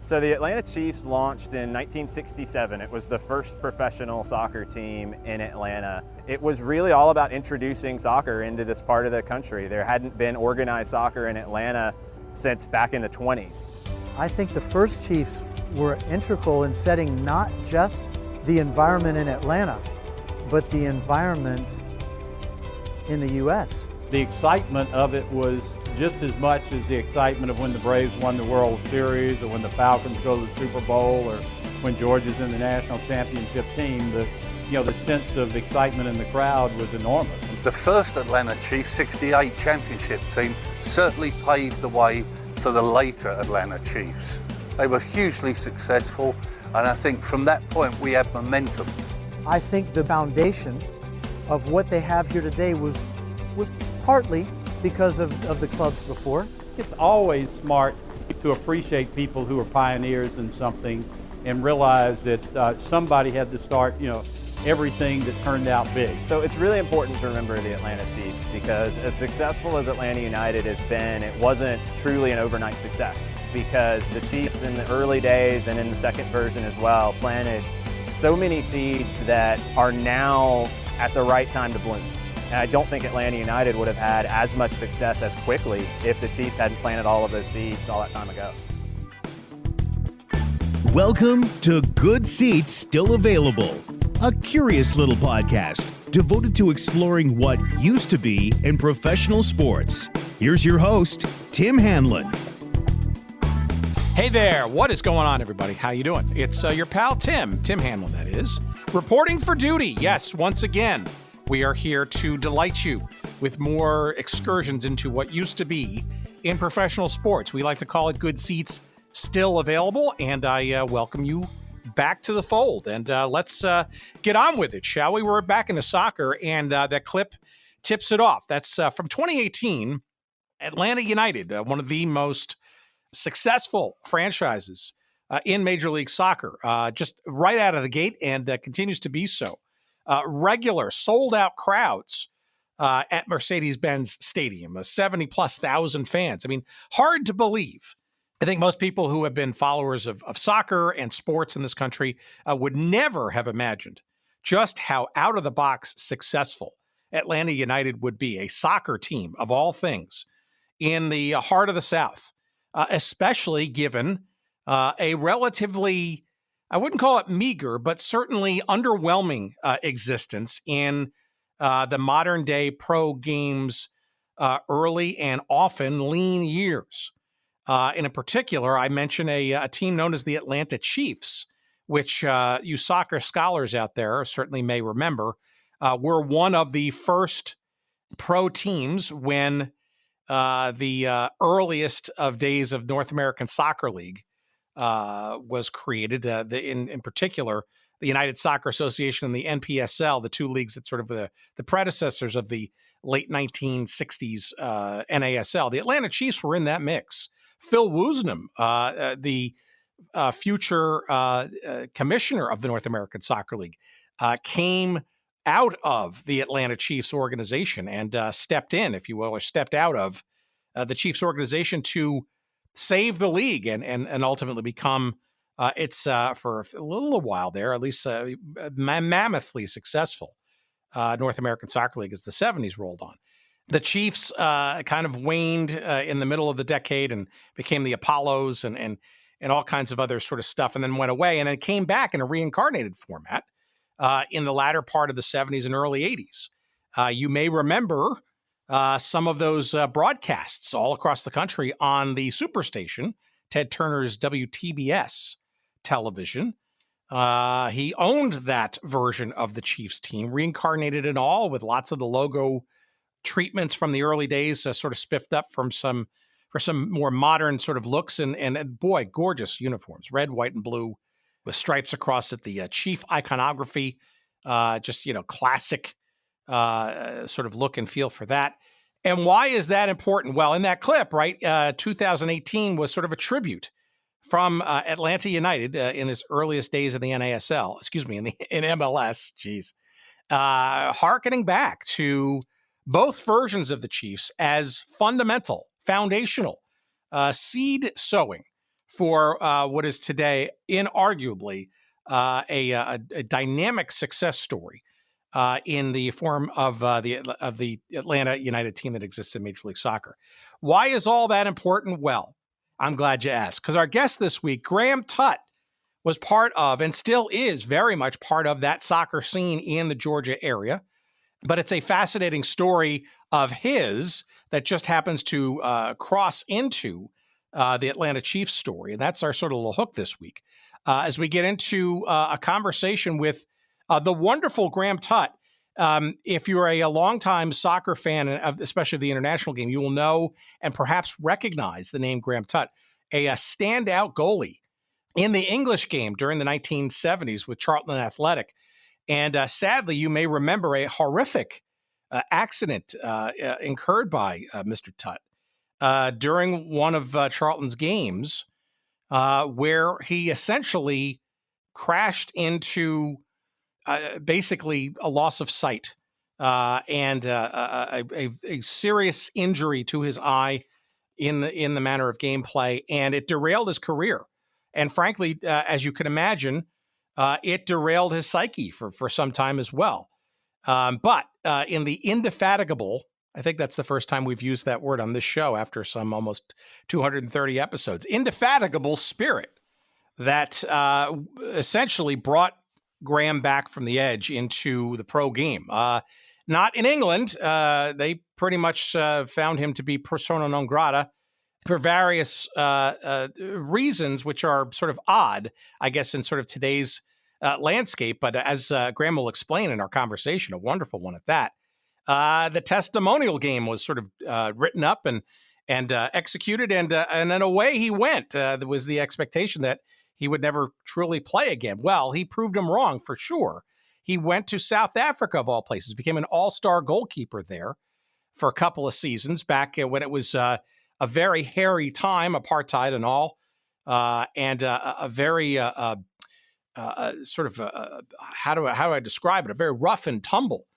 So the Atlanta Chiefs launched in 1967. It was the first professional soccer team in Atlanta. It was really all about introducing soccer into this part of the country. There hadn't been organized soccer in Atlanta since back in the 20s. I think the first Chiefs were integral in setting not just the environment in Atlanta, but the environment in the U.S. The excitement of it was just as much as the excitement of when the Braves won the World Series or when the Falcons go to the Super Bowl or when Georgia's in the national championship team. The sense of excitement in the crowd was enormous. The first Atlanta Chiefs 68 championship team certainly paved the way for the later Atlanta Chiefs. They were hugely successful, and I think from that point we had momentum. I think the foundation of what they have here today was partly because of the clubs before. It's always smart to appreciate people who are pioneers in something and realize that somebody had to start, everything that turned out big. So it's really important to remember the Atlanta Chiefs because as successful as Atlanta United has been, it wasn't truly an overnight success because the Chiefs in the early days and in the second version as well planted so many seeds that are now at the right time to bloom. And I don't think Atlanta United would have had as much success as quickly if the Chiefs hadn't planted all of those seeds all that time ago. Welcome to Good Seats Still Available, a curious little podcast devoted to exploring what used to be in professional sports. Here's your host, Tim Hanlon. Hey there, what is going on, everybody? How you doing? It's your pal Tim Hanlon, that is, reporting for duty. Yes, once again, we are here to delight you with more excursions into what used to be in professional sports. We like to call it Good Seats Still Available, and I welcome you back to the fold. And let's get on with it, shall we? We're back into soccer, and that clip tips it off. That's from 2018, Atlanta United, one of the most successful franchises in Major League Soccer, just right out of the gate, and continues to be so. Regular sold-out crowds at Mercedes-Benz Stadium, 70-plus thousand fans. I mean, hard to believe. I think most people who have been followers of soccer and sports in this country would never have imagined just how out-of-the-box successful Atlanta United would be, a soccer team of all things in the heart of the South, especially given a relatively, I wouldn't call it meager, but certainly underwhelming existence in the modern day pro games early and often lean years. In particular, I mention a team known as the Atlanta Chiefs, which you soccer scholars out there certainly may remember, were one of the first pro teams when the earliest of days of North American Soccer League was created. In particular, the United Soccer Association and the NPSL, the two leagues that sort of the predecessors of the late 1960s NASL. The Atlanta Chiefs were in that mix. Phil Woosnam, the future commissioner of the North American Soccer League, came out of the Atlanta Chiefs organization and stepped in, if you will, or stepped out of the Chiefs organization to save the league and ultimately become it's for a little while there, at least mammothly successful North American Soccer League as the 70s rolled on. The Chiefs kind of waned in the middle of the decade and became the Apollos and all kinds of other sort of stuff, and then went away and then came back in a reincarnated format in the latter part of the 70s and early 80s. You may remember some of those broadcasts all across the country on the Superstation, Ted Turner's WTBS television. He owned that version of the Chiefs team, reincarnated it all with lots of the logo treatments from the early days, sort of spiffed up for some more modern sort of looks, and boy, gorgeous uniforms, red, white, and blue with stripes across it. The Chief iconography, just classic sort of look and feel for that. And why is that important? Well, in that clip, right, 2018 was sort of a tribute from Atlanta United in its earliest days in the NASL, in MLS, hearkening back to both versions of the Chiefs as foundational seed sowing for what is today inarguably a dynamic success story in the form of the Atlanta United team that exists in Major League Soccer. Why is all that important? Well, I'm glad you asked, because our guest this week, Graham Tutt, was part of and still is very much part of that soccer scene in the Georgia area. But it's a fascinating story of his that just happens to cross into the Atlanta Chiefs story. And that's our sort of little hook this week as we get into a conversation with the wonderful Graham Tutt. If you're a longtime soccer fan, especially of the international game, you will know and perhaps recognize the name Graham Tutt, a standout goalie in the English game during the 1970s with Charlton Athletic. And sadly, you may remember a horrific accident incurred by Mr. Tutt during one of Charlton's games where he essentially crashed into basically a loss of sight and a serious injury to his eye in the manner of gameplay, and it derailed his career. And frankly, as you can imagine, it derailed his psyche for some time as well. But in the indefatigable, I think that's the first time we've used that word on this show after some almost 230 episodes, indefatigable spirit that essentially brought Graham back from the edge into the pro game. Not in England. They pretty much found him to be persona non grata for various reasons, which are sort of odd, I guess, in sort of today's landscape. But as Graham will explain in our conversation, a wonderful one at that, the testimonial game was sort of written up and executed, and then away he went. There was the expectation that he would never truly play again. Well, he proved him wrong for sure. He went to South Africa, of all places, became an all-star goalkeeper there for a couple of seasons back when it was a very hairy time, apartheid and all, and a very sort of how do I describe it? A very rough and tumble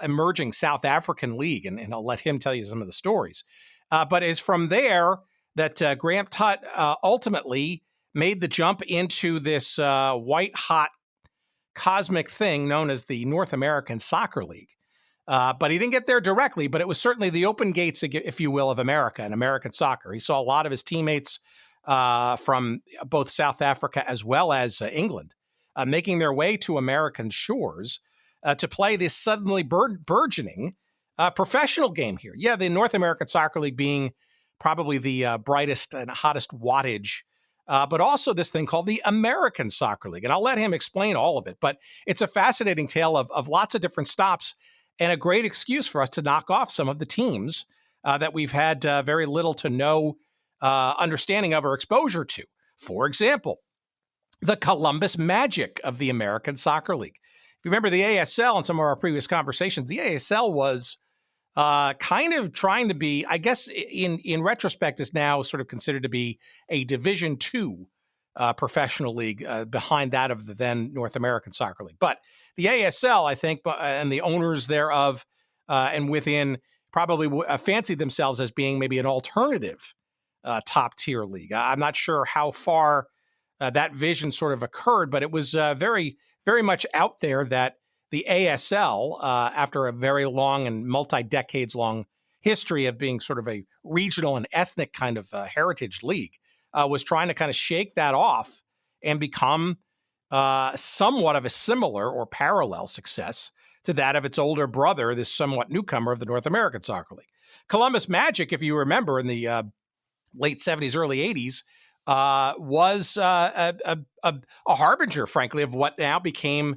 emerging South African league, and I'll let him tell you some of the stories. But it's from there that Graham Tutt ultimately made the jump into this white-hot cosmic thing known as the North American Soccer League. But he didn't get there directly, but it was certainly the open gates, if you will, of America and American soccer. He saw a lot of his teammates from both South Africa as well as England making their way to American shores to play this suddenly burgeoning professional game here. Yeah, the North American Soccer League being probably the brightest and hottest wattage, but also this thing called the American Soccer League. And I'll let him explain all of it, but it's a fascinating tale of lots of different stops and a great excuse for us to knock off some of the teams that we've had very little to no understanding of or exposure to. For example, the Columbus Magic of the American Soccer League. If you remember the ASL in some of our previous conversations, the ASL was kind of trying to be, I guess in retrospect, is now sort of considered to be a Division II professional league behind that of the then North American Soccer League. But the ASL, I think, and the owners thereof and within probably fancied themselves as being maybe an alternative top tier league. I'm not sure how far that vision sort of occurred, but it was very, very much out there that the ASL, after a very long and multi-decades long history of being sort of a regional and ethnic kind of heritage league, was trying to kind of shake that off and become somewhat of a similar or parallel success to that of its older brother, this somewhat newcomer of the North American Soccer League. Columbus Magic, if you remember, in the late 70s, early 80s, was a harbinger, frankly, of what now became,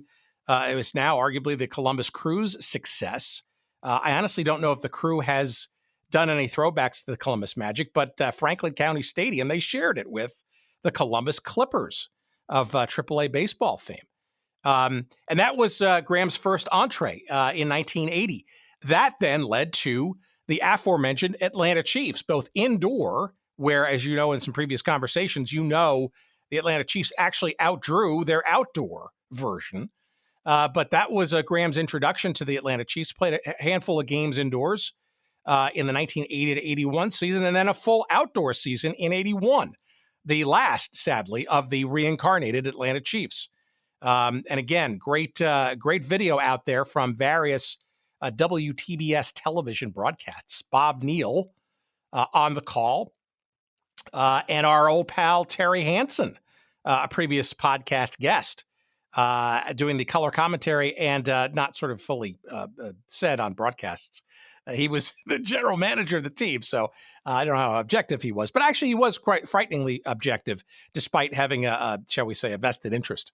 it was now arguably the Columbus Crew's success. I honestly don't know if the Crew has done any throwbacks to the Columbus Magic, but Franklin County Stadium, they shared it with the Columbus Clippers of AAA baseball fame. And that was Graham's first entree in 1980. That then led to the aforementioned Atlanta Chiefs, both indoor, where, as you know, in some previous conversations, you know, the Atlanta Chiefs actually outdrew their outdoor version. But that was Graham's introduction to the Atlanta Chiefs. Played a handful of games indoors in the 1980 to 81 season, and then a full outdoor season in 81. the last, sadly, of the reincarnated Atlanta Chiefs. And again, great video out there from various WTBS television broadcasts. Bob Neal on the call, and our old pal Terry Hansen, a previous podcast guest, doing the color commentary and not sort of fully said on broadcasts. He was the general manager of the team, so I don't know how objective he was, but actually he was quite frighteningly objective, despite having shall we say, a vested interest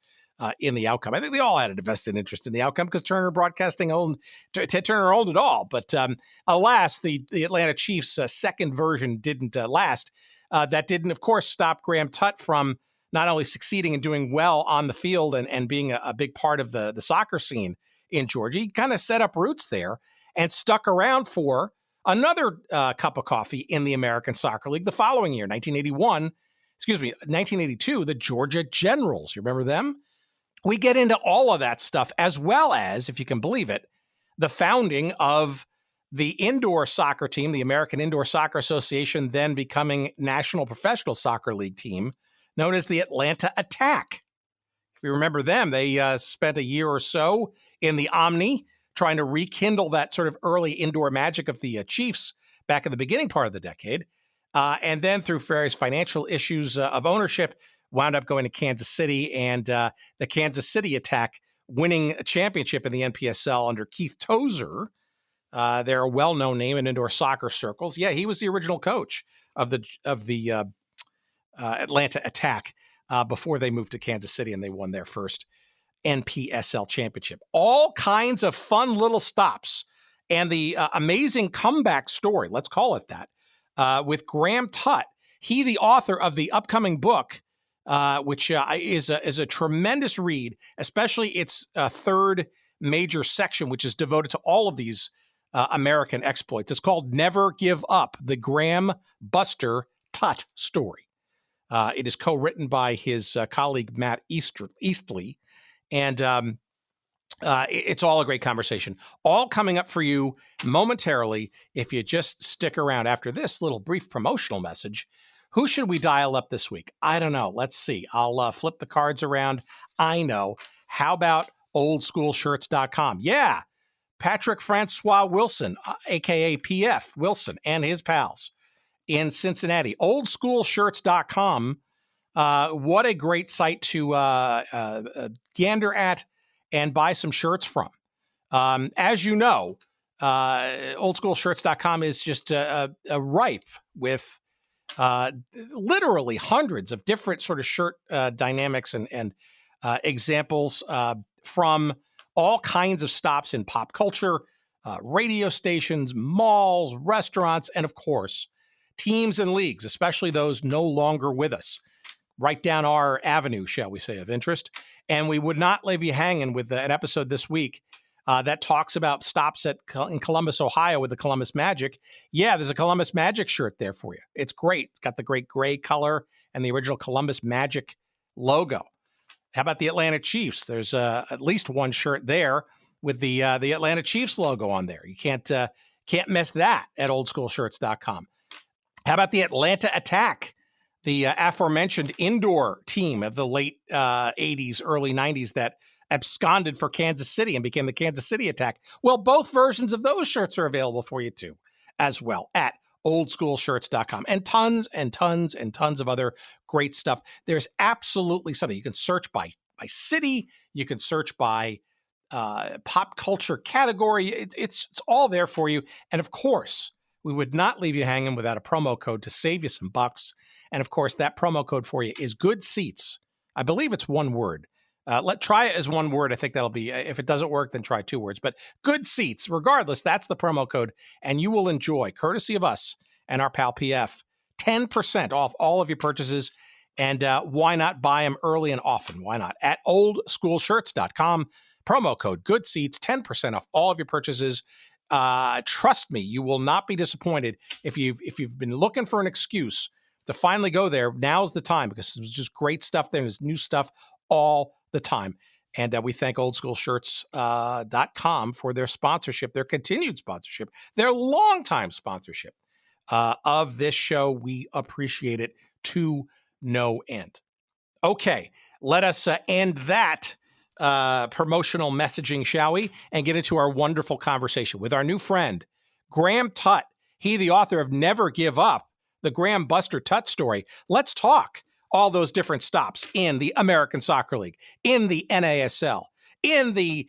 in the outcome. I think they all had a vested interest in the outcome because Turner Broadcasting owned Turner owned it all. But alas, the Atlanta Chiefs' second version didn't last. That didn't, of course, stop Graham Tutt from not only succeeding and doing well on the field and being a big part of the soccer scene in Georgia. He kind of set up roots there and stuck around for another cup of coffee in the American Soccer League the following year, 1982, the Georgia Generals. You remember them? We get into all of that stuff, as well as, if you can believe it, the founding of the indoor soccer team, the American Indoor Soccer Association, then becoming National Professional Soccer League team, known as the Atlanta Attack. If you remember them, they spent a year or so in the Omni, trying to rekindle that sort of early indoor magic of the Chiefs back in the beginning part of the decade. And then through various financial issues of ownership, wound up going to Kansas City, and the Kansas City Attack winning a championship in the NPSL under Keith Tozer. They're a well-known name in indoor soccer circles. Yeah, he was the original coach of the Atlanta Attack before they moved to Kansas City, and they won their first NPSL championship. All kinds of fun little stops, and the amazing comeback story, let's call it that, with Graham Tutt. He, the author of the upcoming book, which is a tremendous read, especially its third major section, which is devoted to all of these American exploits. It's called Never Give Up, the Graham Buster Tutt Story. It is co-written by his colleague, Matt Eastley, and it's all a great conversation. All coming up for you momentarily if you just stick around after this little brief promotional message. Who should we dial up this week? I don't know. Let's see. I'll flip the cards around. I know. How about oldschoolshirts.com? Yeah. Patrick Francois Wilson, a.k.a. PF Wilson, and his pals in Cincinnati. Oldschoolshirts.com. What a great site to gander at and buy some shirts from. As you know, oldschoolshirts.com is just ripe with literally hundreds of different sort of shirt dynamics and examples from all kinds of stops in pop culture, radio stations, malls, restaurants, and of course, teams and leagues, especially those no longer with us, right down our avenue, shall we say, of interest. And we would not leave you hanging with an episode this week that talks about stops in Columbus, Ohio with the Columbus Magic. Yeah, there's a Columbus Magic shirt there for you. It's great. It's got the great gray color and the original Columbus Magic logo. How about the Atlanta Chiefs? There's at least one shirt there with the Atlanta Chiefs logo on there. You can't miss that at oldschoolshirts.com. How about the Atlanta Attack? The aforementioned indoor team of the late 80s, early 90s that absconded for Kansas City and became the Kansas City Attack. Well, both versions of those shirts are available for you too, as well, at oldschoolshirts.com. And tons and tons and tons of other great stuff. There's absolutely something. You can search by city. You can search by pop culture category. It's all there for you. And of course, we would not leave you hanging without a promo code to save you some bucks. And of course, that promo code for you is Good Seats. I believe it's one word. Try it as one word. I think that'll be, if it doesn't work, then try two words. But Good Seats, regardless, that's the promo code. And you will enjoy, courtesy of us and our pal PF, 10% off all of your purchases. And why not buy them early and often? Why not? At oldschoolshirts.com, promo code Good Seats, 10% off all of your purchases. Trust me, you will not be disappointed. If you've been looking for an excuse to finally go there, now's the time, because there's just great stuff there. There's new stuff all the time. And we thank oldschoolshirts.com for their sponsorship, their continued sponsorship, their longtime sponsorship of this show. We appreciate it to no end. Okay, let us end that promotional messaging, shall we, and get into our wonderful conversation with our new friend, Graham Tutt. He, the author of Never Give Up, the Graham Buster Tutt Story. Let's talk all those different stops in the American Soccer League, in the NASL, in the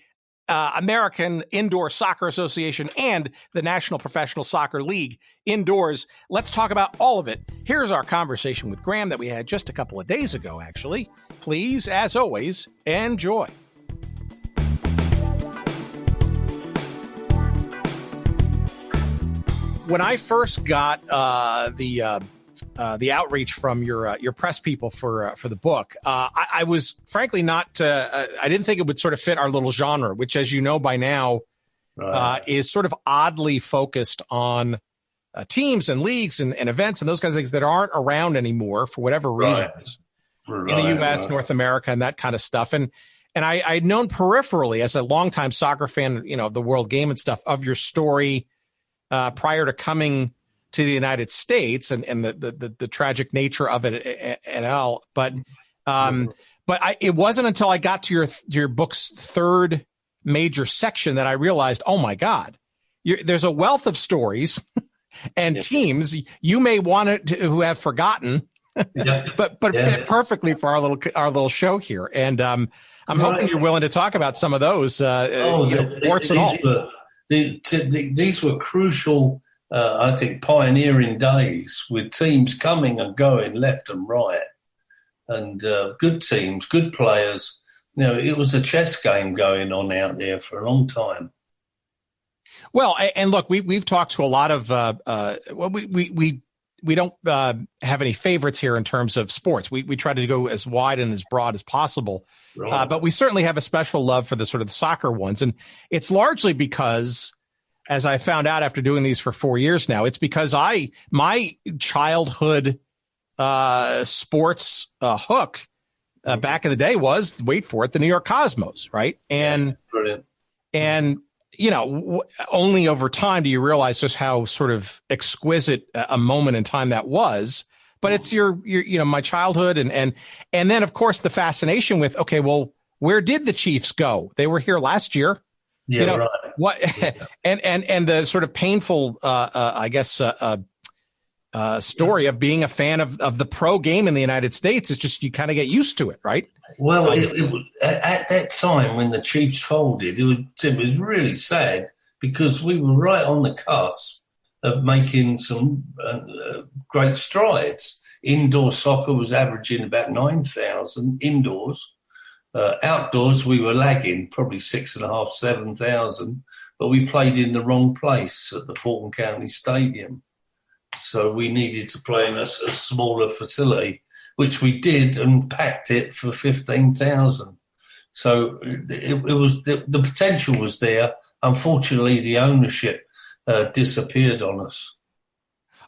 American Indoor Soccer Association, and the National Professional Soccer League indoors. Let's talk about all of it. Here's our conversation with Graham that we had just a couple of days ago, actually. Please, as always, enjoy. When I first got the outreach from your press people for the book, I was frankly not. I didn't think it would sort of fit our little genre, which, as you know by now, is sort of oddly focused on teams and leagues and events and those kinds of things that aren't around anymore for whatever reasons in the U.S., North America, and that kind of stuff. And I'd known peripherally as a longtime soccer fan, of the world game and stuff, of your story prior to coming to the United States and the tragic nature of it and all. But it wasn't until I got to your book's third major section that I realized, oh my God, there's a wealth of stories and teams you may want to who have forgotten, but fit perfectly for our little show here. And I'm hoping you're willing to talk about some of those, warts and all. These were crucial, I think, pioneering days with teams coming and going left and right, and good teams, good players. It was a chess game going on out there for a long time. Well, and look, we've talked to a lot of we don't have any favorites here in terms of sports. We try to go as wide and as broad as possible, right. But we certainly have a special love for the sort of the soccer ones, and it's largely because, as I found out after doing these for 4 years now, it's because my childhood sports hook back in the day was, wait for it, the New York Cosmos, right? And brilliant. And only over time do you realize just how sort of exquisite a moment in time that was. But it's your my childhood, and then of course the fascination with, okay, well, where did the Chiefs go? They were here last year. Yeah, right. What? Yeah. and the sort of painful, story of being a fan of the pro game in the United States is just, you kind of get used to it, right? Well, at that time when the Chiefs folded, it was really sad because we were right on the cusp of making some great strides. Indoor soccer was averaging about 9,000 indoors. Outdoors, we were lagging, probably 6,500, 7,000, but we played in the wrong place at the Fulton County Stadium. So we needed to play in a smaller facility, which we did, and packed it for 15,000. So it was the potential was there. Unfortunately, the ownership disappeared on us.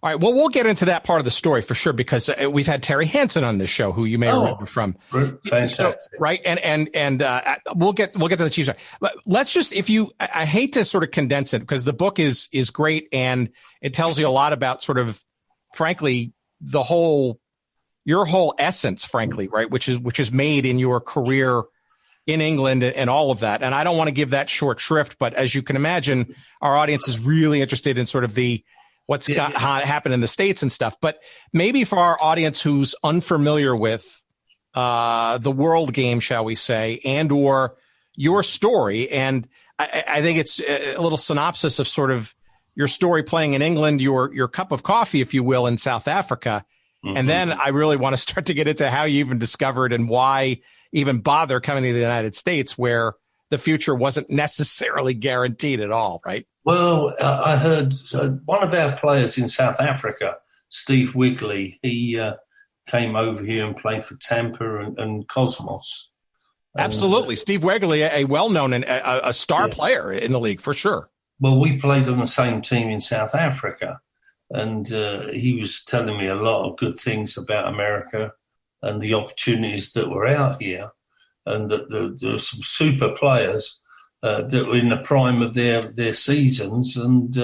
All right. Well, we'll get into that part of the story for sure, because we've had Terry Hansen on this show, who you may remember from. Fantastic. So, right. And we'll get to the Chiefs. Let's just, I hate to sort of condense it, because the book is great, and it tells you a lot about sort of, frankly, your whole essence, frankly, right, which is made in your career in England and all of that. And I don't want to give that short shrift, but as you can imagine, our audience is really interested in sort of what's happened in the States and stuff. But maybe for our audience who's unfamiliar with the world game, shall we say, and or your story, and I think it's a little synopsis of sort of your story playing in England, your cup of coffee, if you will, in South Africa. Mm-hmm. And then I really want to start to get into how you even discovered and why even bother coming to the United States, where the future wasn't necessarily guaranteed at all, right? Well, I heard one of our players in South Africa, Steve Wigley, he came over here and played for Tampa and Cosmos. Absolutely. Steve Wigley, a well-known and a star player in the league, for sure. Well, we played on the same team in South Africa, and he was telling me a lot of good things about America and the opportunities that were out here, and that there were some super players that were in the prime of their seasons, and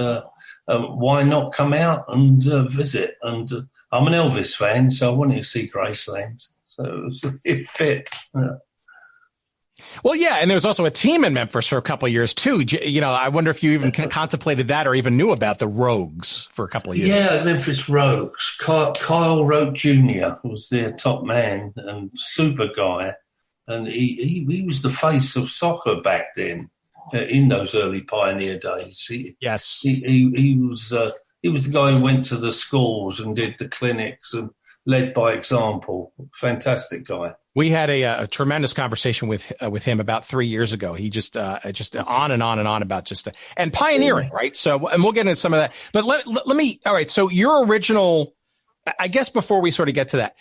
why not come out and visit? And I'm an Elvis fan, so I wanted to see Graceland. So it fit. Yeah. Well, yeah, and there was also a team in Memphis for a couple of years, too. You know, I wonder if you even contemplated that or even knew about the Rogues for a couple of years. Yeah, Memphis Rogues. Kyle Rote Jr. was their top man and super guy. And he was the face of soccer back then, in those early pioneer days. He was the guy who went to the schools and did the clinics and led by example. Fantastic guy. We had a tremendous conversation with him about 3 years ago. He just on and on and on about and pioneering, right? So, and we'll get into some of that. But let me. All right. So your original, I guess, before we sort of get to that,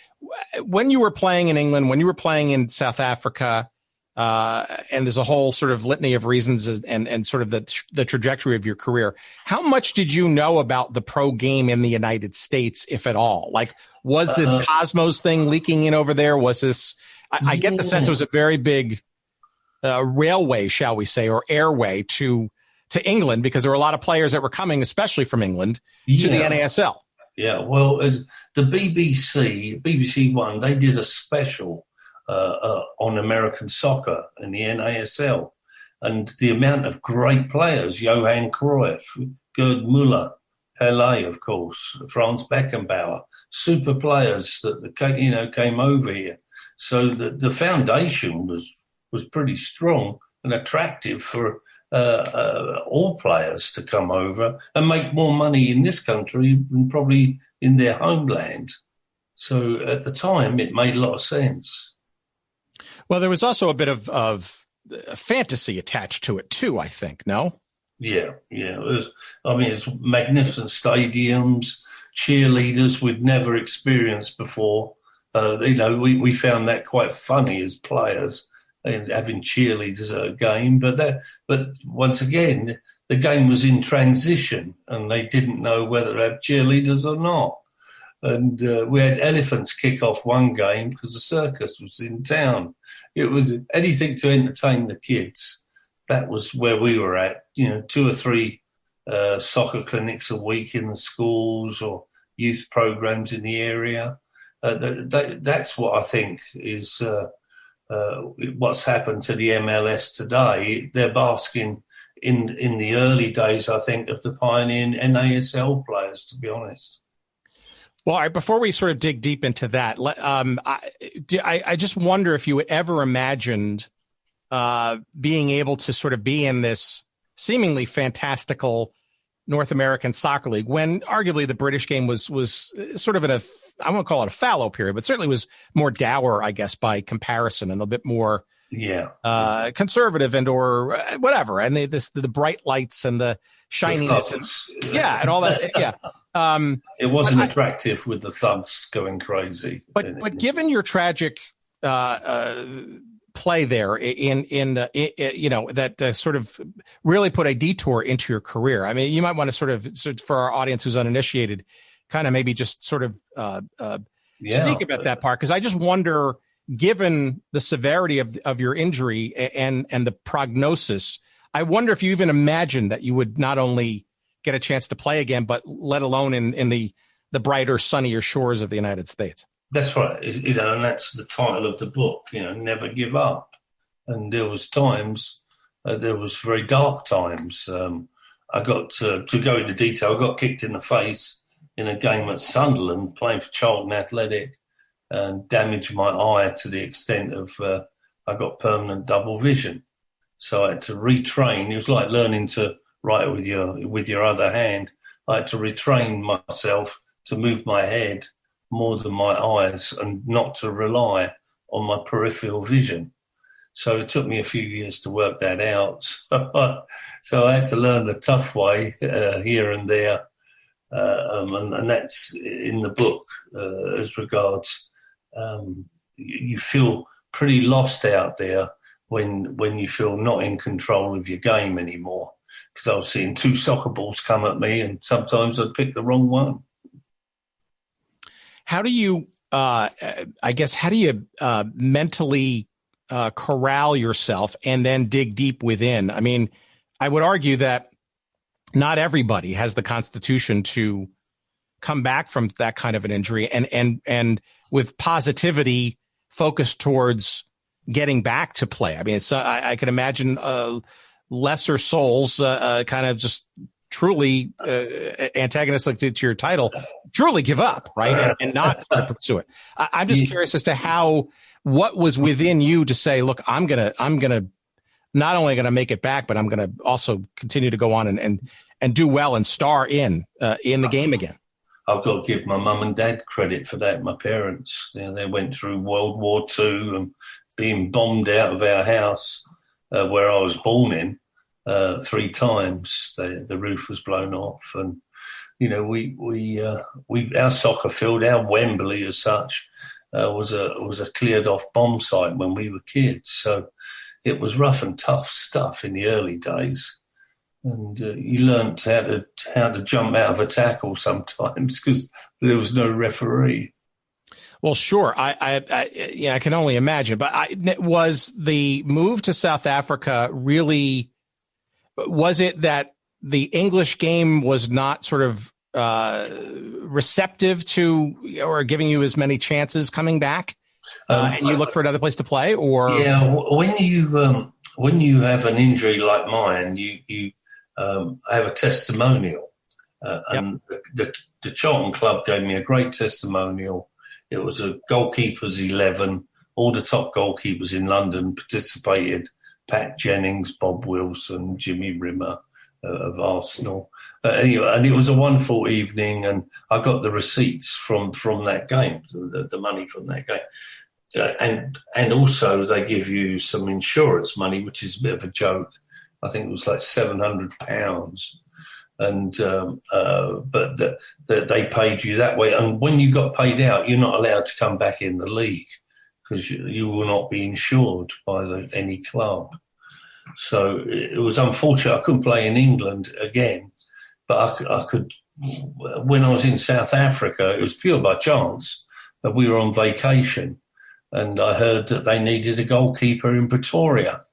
when you were playing in England, when you were playing in South Africa, and there's a whole sort of litany of reasons and sort of the trajectory of your career. How much did you know about the pro game in the United States, if at all? Like, was this Cosmos thing leaking in over there? Was this, I get the sense it was a very big railway, shall we say, or airway to England, because there were a lot of players that were coming, especially from England, to the NASL. Yeah, well, as the BBC One, they did a special on American soccer in the NASL, and the amount of great players, Johan Cruyff, Gerd Müller, Pelé, of course, Franz Beckenbauer, super players that came over here. So the foundation was pretty strong and attractive for all players to come over and make more money in this country than probably in their homeland. So at the time, it made a lot of sense. Well, there was also a bit of fantasy attached to it too, I think. No? Yeah. It's magnificent stadiums, cheerleaders we'd never experienced before. We found that quite funny as players, and having cheerleaders at a game. But once again, the game was in transition, and they didn't know whether to have cheerleaders or not. And we had elephants kick off one game because the circus was in town. It was anything to entertain the kids. That was where we were at. 2 or 3 soccer clinics a week in the schools or youth programs in the area. That's what I think is what's happened to the MLS today. They're basking in the early days, I think, of the pioneering NASL players, to be honest. Well, all right, before we sort of dig deep into that, I just wonder if you ever imagined being able to sort of be in this seemingly fantastical North American soccer league when arguably the British game was sort of in a, I won't call it a fallow period, but certainly was more dour, I guess, by comparison, and a bit more conservative and or whatever. And the bright lights and the shininess and all that. Yeah. It wasn't attractive with the thugs going crazy. But given your tragic play there that sort of really put a detour into your career. I mean, you might want to sort of, for our audience who's uninitiated, kind of maybe just sort of speak about that part. Because I just wonder, given the severity of your injury and the prognosis, I wonder if you even imagined that you would not only get a chance to play again, but let alone in the brighter, sunnier shores of the United States. That's right. And that's the title of the book, Never Give Up. And there was times, there was very dark times. I got to go into detail, I got kicked in the face in a game at Sunderland, playing for Charlton Athletic, and damaged my eye to the extent of I got permanent double vision. So I had to retrain. It was like learning to write with your other hand. I had to retrain myself to move my head more than my eyes and not to rely on my peripheral vision. So it took me a few years to work that out. So I had to learn the tough way here and there. And that's in the book as regards you feel pretty lost out there when you feel not in control of your game anymore. Because I was seeing 2 soccer balls come at me and sometimes I'd pick the wrong one. How do you, mentally corral yourself and then dig deep within? I mean, I would argue that not everybody has the constitution to come back from that kind of an injury and with positivity focused towards getting back to play? I mean, it's I can imagine lesser souls kind of just truly antagonistic to your title, truly give up, right, and not pursue it. I'm just curious as to what was within you to say, look, I'm gonna not only gonna make it back, but I'm gonna also continue to go on and do well and star in the game again. I've got to give my mum and dad credit for that. My parents, they went through World War II and being bombed out of our house where I was born in 3 times. The roof was blown off, and we our soccer field, our Wembley as such, was a cleared off bomb site when we were kids. So it was rough and tough stuff in the early days. And you learnt how to jump out of a tackle sometimes because there was no referee. Well, sure. I can only imagine. But was the move to South Africa really? Was it that the English game was not sort of receptive to or giving you as many chances coming back, and you look for another place to play? Or when you have an injury like mine, you have a testimonial, and the Charlton club gave me a great testimonial. It was a goalkeepers 11. All the top goalkeepers in London participated. Pat Jennings, Bob Wilson, Jimmy Rimmer of Arsenal. Anyway, and it was a wonderful evening, and I got the receipts from that game, the money from that game. And also they give you some insurance money, which is a bit of a joke. I think it was like £700, and but they paid you that way. And when you got paid out, you're not allowed to come back in the league because you will not be insured by any club. So it was unfortunate I couldn't play in England again, but I could. When I was in South Africa, it was pure by chance that we were on vacation, and I heard that they needed a goalkeeper in Pretoria.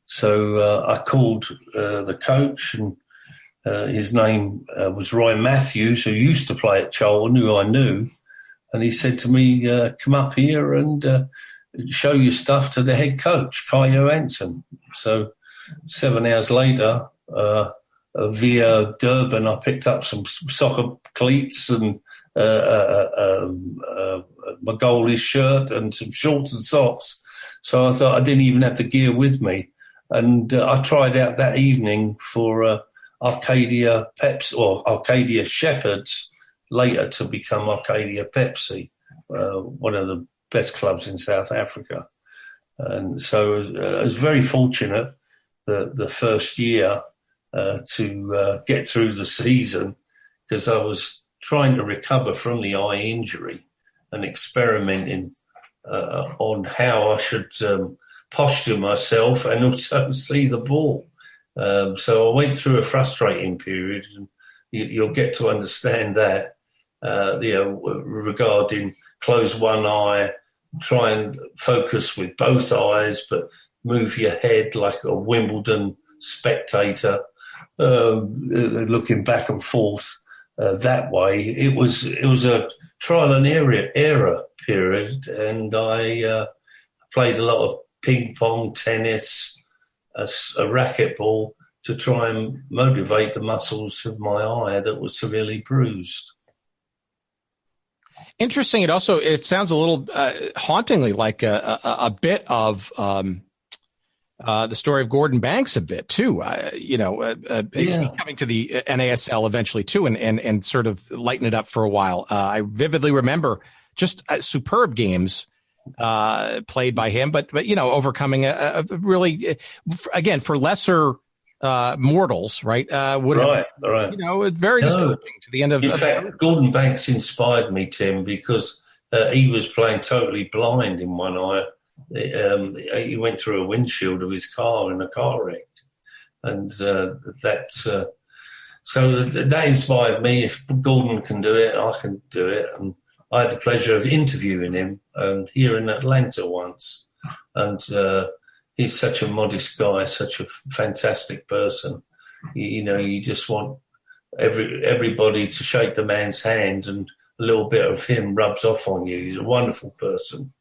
So I called the coach, and his name was Roy Matthews, who used to play at Charlton, who I knew. And he said to me, come up here and show your stuff to the head coach, Kai Johansson. So 7 hours later, via Durban, I picked up some soccer cleats and my goalies shirt and some shorts and socks. So I thought I didn't even have the gear with me. And I tried out that evening for Arcadia Pepsi, or Arcadia Shepherds, later to become Arcadia Pepsi, one of the best clubs in South Africa. And so I was very fortunate the first year to get through the season, because I was trying to recover from the eye injury and experimenting on how I should posture myself and also see the ball. So I went through a frustrating period, and you'll get to understand that, regarding close one eye, try and focus with both eyes, but move your head like a Wimbledon spectator, looking back and forth that way. It was a trial and error period, and I played a lot of ping pong, tennis, a racquetball to try and motivate the muscles of my eye that was severely bruised. Interesting. It sounds a little hauntingly like a bit of the story of Gordon Banks a bit too. Coming to the NASL eventually too, and sort of lighten it up for a while. I vividly remember just superb games played by him, but overcoming a really, again, for lesser mortals, right? Right. Very discouraging to the end of. In fact, Gordon Banks inspired me, Tim, because he was playing totally blind in one eye. He went through a windshield of his car in a car wreck, and that inspired me. If Gordon can do it, I can do it. And I had the pleasure of interviewing him here in Atlanta once, and he's such a modest guy, such a fantastic person. You just want everybody to shake the man's hand, and a little bit of him rubs off on you. He's a wonderful person.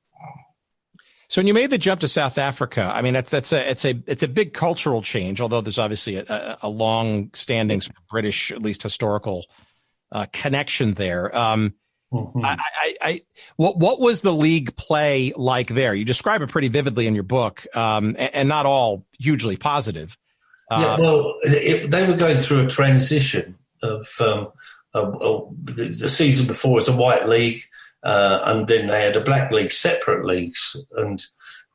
So when you made the jump to South Africa, I mean, it's a big cultural change, although there's obviously a long-standing sort of British, at least historical connection there. What was the league play like there? You describe it pretty vividly in your book, and not all hugely positive. They were going through a transition of the season before was a white league, and then they had a black league, separate leagues, and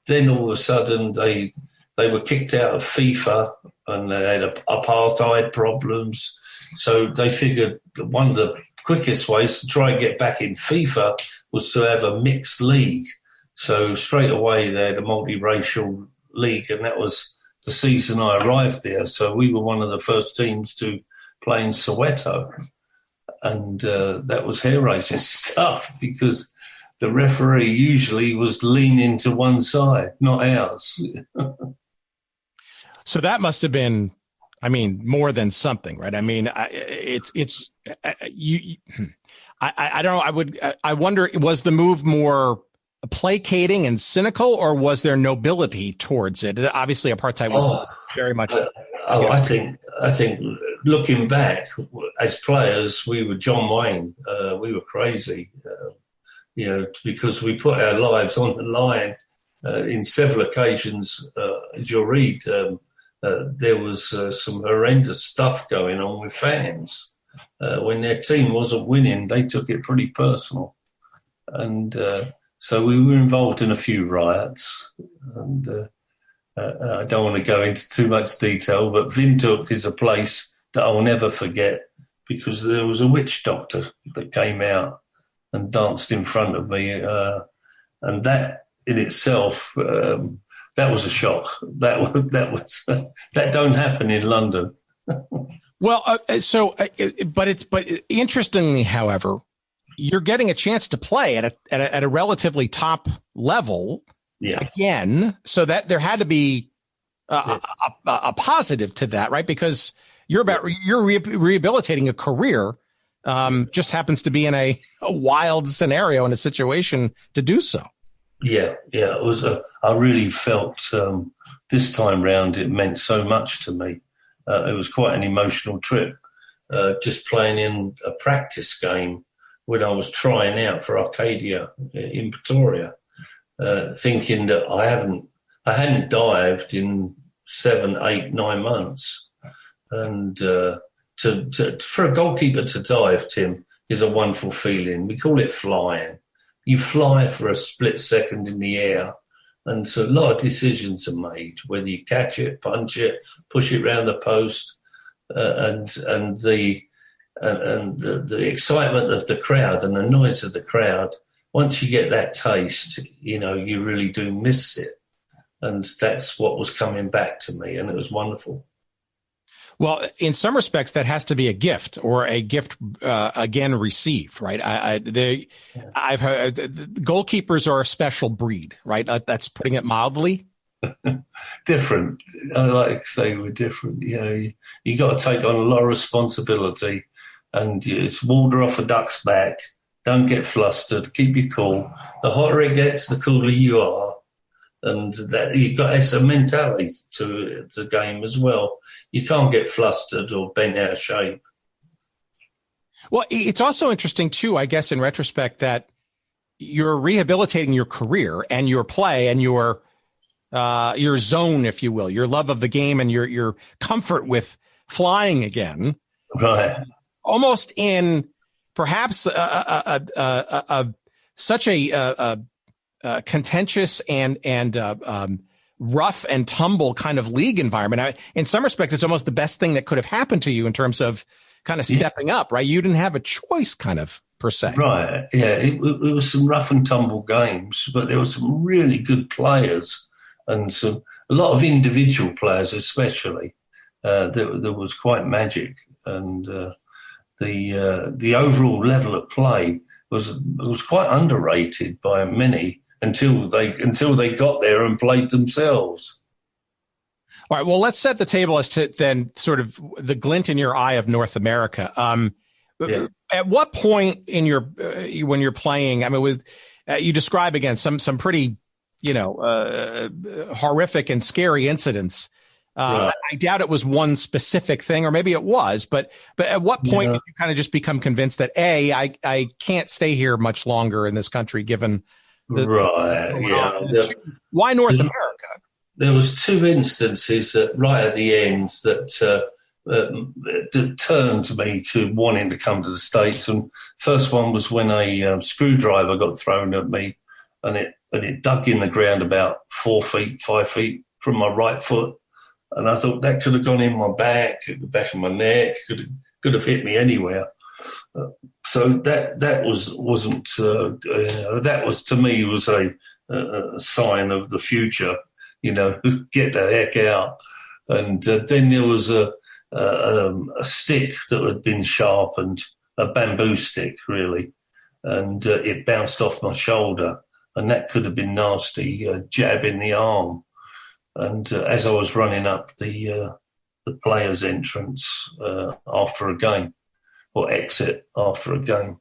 then all of a sudden they were kicked out of FIFA, and they had apartheid problems. So they figured that one of the quickest ways to try and get back in FIFA was to have a mixed league. So straight away they had a multiracial league, and that was the season I arrived there. So we were one of the first teams to play in Soweto. And that was hair-raising stuff, because the referee usually was leaning to one side, not ours. So that must have been, I mean, more than something, right? I mean, I don't know. I wonder, was the move more placating and cynical, or was there nobility towards it? Obviously, apartheid was very much. I think looking back, as players, we were John Wayne. We were crazy, because we put our lives on the line in several occasions. As you'll read, there was some horrendous stuff going on with fans. When their team wasn't winning, they took it pretty personal. And so we were involved in a few riots. And I don't want to go into too much detail, but Windhoek is a place that I'll never forget, because there was a witch doctor that came out and danced in front of me. And that in itself, that was a shock. That don't happen in London. Well, but interestingly, however, you're getting a chance to play at a relatively top level again, so that there had to be a positive to that, right? Because you're rehabilitating a career, just happens to be in a wild scenario, in a situation to do so. Yeah. It was. I really felt this time round it meant so much to me. It was quite an emotional trip, just playing in a practice game when I was trying out for Arcadia in Pretoria, thinking that I hadn't dived in 7, 8, 9 months. And for a goalkeeper to dive, Tim, is a wonderful feeling. We call it flying. You fly for a split second in the air, and so a lot of decisions are made, whether you catch it, punch it, push it round the post, and the excitement of the crowd and the noise of the crowd. Once you get that taste, you really do miss it. And that's what was coming back to me, and it was wonderful. Well, in some respects, that has to be a gift, or a gift again received, right? I've heard goalkeepers are a special breed, right? That's putting it mildly. Different. I like to say we're different. You got to take on a lot of responsibility, and it's water off a duck's back. Don't get flustered. Keep your cool. The hotter it gets, the cooler you are. And that it's a mentality to the game as well. You can't get flustered or bent out of shape. Well, it's also interesting too, I guess, in retrospect, that you're rehabilitating your career and your play and your zone, if you will, your love of the game and your comfort with flying again. Right. Almost in perhaps such a contentious and rough and tumble kind of league environment. In some respects, it's almost the best thing that could have happened to you in terms of kind of stepping up, right? You didn't have a choice, kind of, per se. Right. Yeah, it was some rough and tumble games, but there were some really good players, and a lot of individual players, especially. There was quite magic, and the overall level of play was quite underrated by many. Until they got there and played themselves. All right. Well, let's set the table as to then sort of the glint in your eye of North America. At what point in your when you're playing? I mean, you describe again some pretty horrific and scary incidents. Right. I doubt it was one specific thing, or maybe it was. But at what point did you kind of just become convinced that I can't stay here much longer in this country, given why North America? There was 2 instances that right at the end that turned me to wanting to come to the States. And first one was when a screwdriver got thrown at me, and it dug in the ground about 4 feet, 5 feet from my right foot. And I thought that could have gone in my back, the back of my neck, could have hit me anywhere. So that wasn't that was, to me, was a sign of the future. Get the heck out. And then there was a stick that had been sharpened, a bamboo stick, really, and it bounced off my shoulder, and that could have been nasty, a jab in the arm. And as I was running up the players' entrance after a game, or exit after a game.